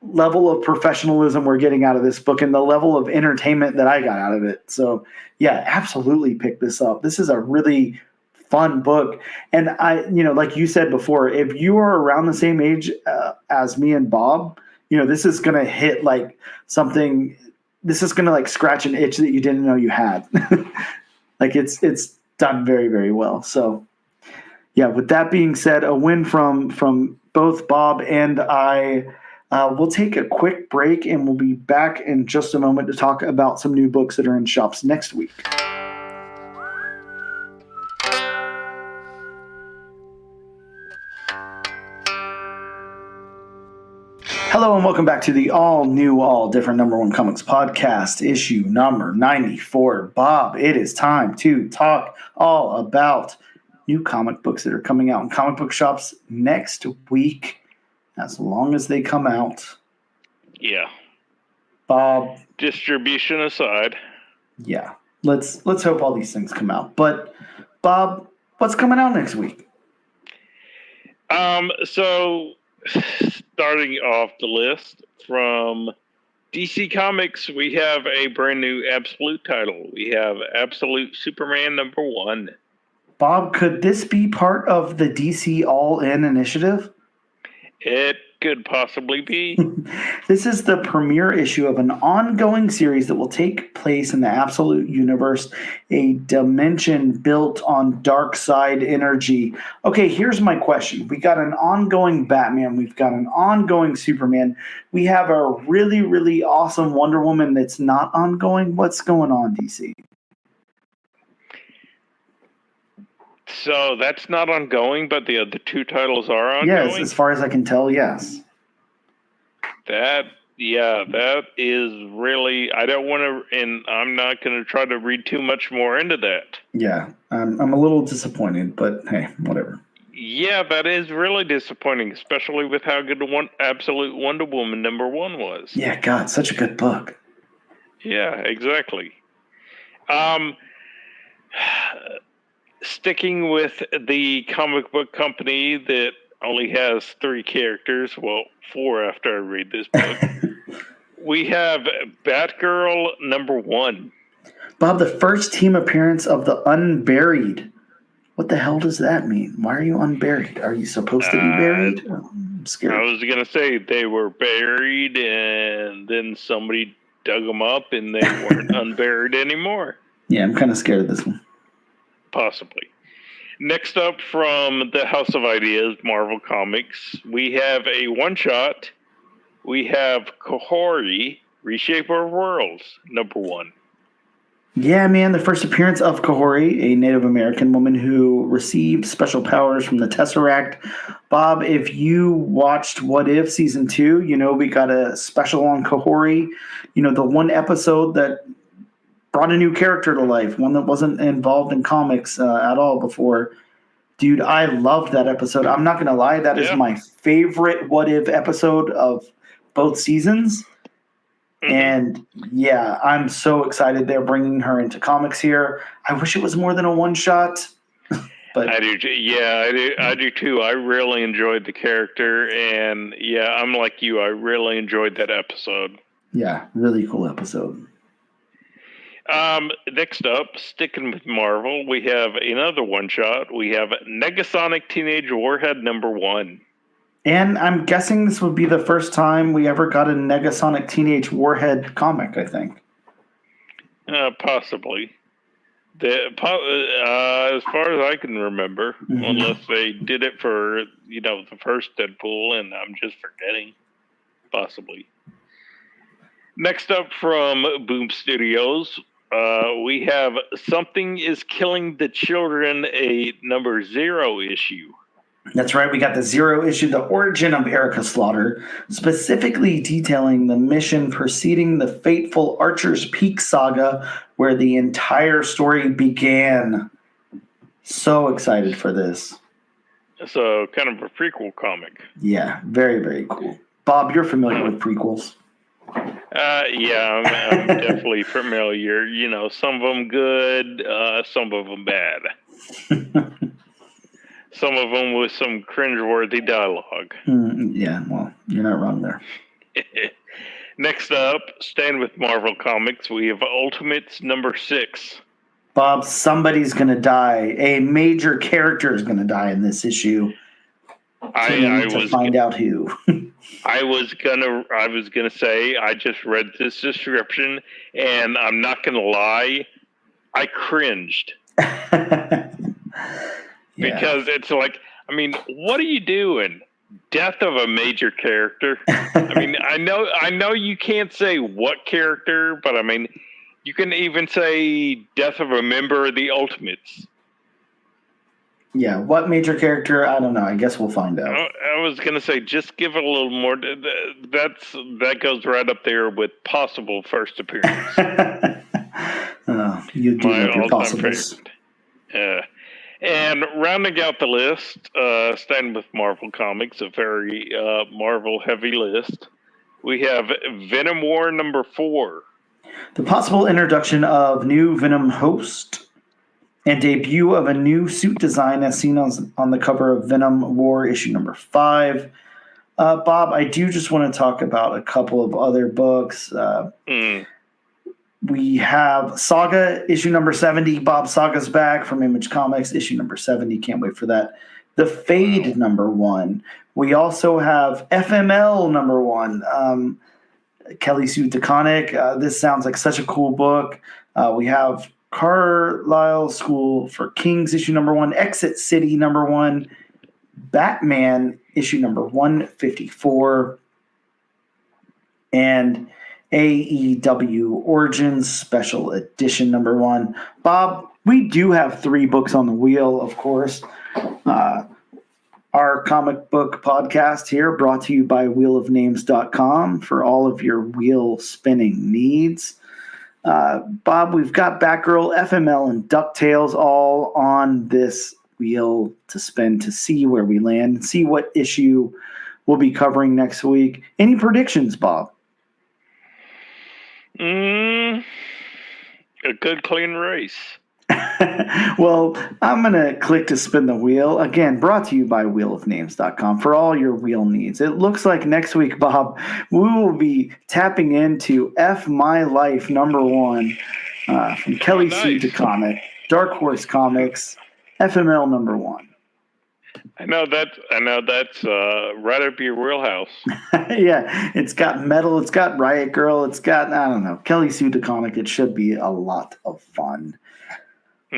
level of professionalism we're getting out of this book and the level of entertainment that I got out of it. So yeah, absolutely pick this up. This is a really fun book. And I, like you said before, if you are around the same age as me and Bob, this is going to hit like something, this is going to like scratch an itch that you didn't know you had. Like it's done very, very well. So yeah, with that being said, a win from both Bob and I. We'll take a quick break and we'll be back in just a moment to talk about some new books that are in shops next week. Hello and welcome back to the all new, all different number one comics podcast, issue number 94. Bob, it is time to talk all about new comic books that are coming out in comic book shops next week, as long as they come out. Yeah. Bob. Distribution aside. Yeah. Let's hope all these things come out. But Bob, what's coming out next week? So starting off the list from DC Comics, we have a brand new Absolute title. We have Absolute Superman #1. Bob, could this be part of the DC All-In initiative? It could possibly be. This is the premiere issue of an ongoing series that will take place in the Absolute Universe, a dimension built on dark side energy. Okay, here's my question. We got an ongoing Batman. We've got an ongoing Superman. We have a really, really awesome Wonder Woman that's not ongoing. What's going on, DC? So that's not ongoing, but the other two titles are ongoing? Yes, as far as I can tell, yes. That is really, I don't want to, and I'm not going to try to read too much more into that. Yeah, I'm a little disappointed, but hey, whatever. Yeah, that is really disappointing, especially with how good Absolute Wonder Woman #1 was. Yeah, God, such a good book. Yeah, exactly. Sticking with the comic book company that only has 3 characters, well, 4 after I read this book, we have Batgirl #1. Bob, the first team appearance of the Unburied. What the hell does that mean? Why are you unburied? Are you supposed to be buried? I'm scared. I was going to say they were buried and then somebody dug them up and they weren't unburied anymore. Yeah, I'm kind of scared of this one. Possibly. Next up from the House of Ideas, Marvel Comics, we have a one-shot. We have Kahori, Reshaper of Worlds, #1. Yeah, man, the first appearance of Kahori, a Native American woman who received special powers from the Tesseract. Bob, if you watched What If Season 2, we got a special on Kahori. The one episode that brought a new character to life, one that wasn't involved in comics at all before. Dude, I loved that episode. I'm not going to lie. That is my favorite What If episode of both seasons. Mm-hmm. And yeah, I'm so excited they're bringing her into comics here. I wish it was more than a one-shot. But I do. Yeah, I do too. I really enjoyed the character. And yeah, I'm like you. I really enjoyed that episode. Yeah, really cool episode. Next up, sticking with Marvel, we have another one-shot. We have Negasonic Teenage Warhead #1. And I'm guessing this would be the first time we ever got a Negasonic Teenage Warhead comic, I think. Possibly. As far as I can remember, unless they did it for, the first Deadpool, and I'm just forgetting. Possibly. Next up from Boom Studios, we have Something is Killing the Children, a #0 issue. That's right. We got the 0 issue, The Origin of Erica Slaughter, specifically detailing the mission preceding the fateful Archer's Peak saga, where the entire story began. So excited for this. So kind of a prequel comic. Yeah, very, very cool. Bob, you're familiar with prequels. Yeah, I'm definitely familiar. You know, some of them good, some of them bad. Some of them with some cringeworthy dialogue. Yeah, well, you're not wrong there. Next up, staying with Marvel Comics, we have Ultimates number 6. Bob, somebody's going to die. A major character is going to die in this issue. I was find out who. I was gonna say I just read this description and I'm not gonna lie, I cringed. Because it's like, I mean, what are you doing? Death of a major character. I mean, I know you can't say what character, but I mean, you can even say death of a member of the Ultimates. Yeah, what major character? I don't know. I guess we'll find out. I was gonna say, just give it a little more. That goes right up there with possible first appearance. You do like your possibles. And rounding out the list, staying with Marvel Comics, a very Marvel-heavy list, we have Venom War number 4. The possible introduction of new Venom host and debut of a new suit design as seen on the cover of Venom War issue number 5. Bob, I do just want to talk about a couple of other books. We have Saga issue number 70. Bob Saga's back from Image Comics issue number 70. Can't wait for that. The Fade number 1. We also have FML number 1. Kelly Sue DeConnick. This sounds like such a cool book. We have Carlisle School for Kings issue number 1. Exit City number 1. Batman issue number 154. And AEW Origins Special Edition number 1. Bob, we do have 3 books on the wheel, of course. Our comic book podcast here brought to you by wheelofnames.com for all of your wheel spinning needs. Bob, we've got Batgirl, FML, and DuckTales all on this wheel to spin to see where we land and see what issue we'll be covering next week. Any predictions, Bob? A good clean race. Well, I'm going to click to spin the wheel. Again, brought to you by wheelofnames.com for all your wheel needs. It looks like next week, Bob, we will be tapping into F My Life number 1 from Kelly Sue DeConnick, Dark Horse Comics, FML number 1. I know that's right up your wheelhouse. Yeah, it's got metal, it's got Riot Girl, it's got, I don't know, Kelly Sue DeConnick. It should be a lot of fun.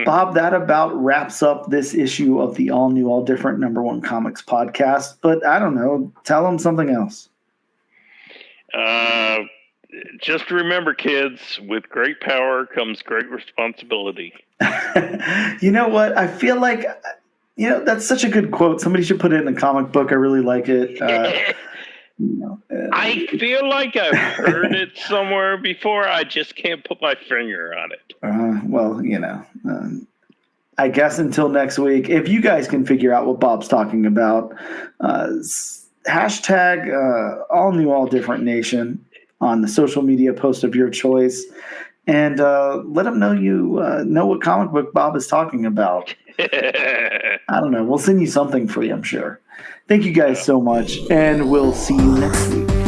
Bob, that about wraps up this issue of the All New, All Different number 1 comics podcast. But I don't know, tell them something else. Just remember, kids, with great power comes great responsibility. You know what? I feel like, that's such a good quote. Somebody should put it in a comic book. I really like it. I feel like I've heard it somewhere before. I just can't put my finger on it. Well, I guess until next week, if you guys can figure out what Bob's talking about, hashtag All New, All Different Nation on the social media post of your choice, and let them know you know what comic book Bob is talking about. I don't know. We'll send you something free, I'm sure. Thank you guys so much, and we'll see you next week.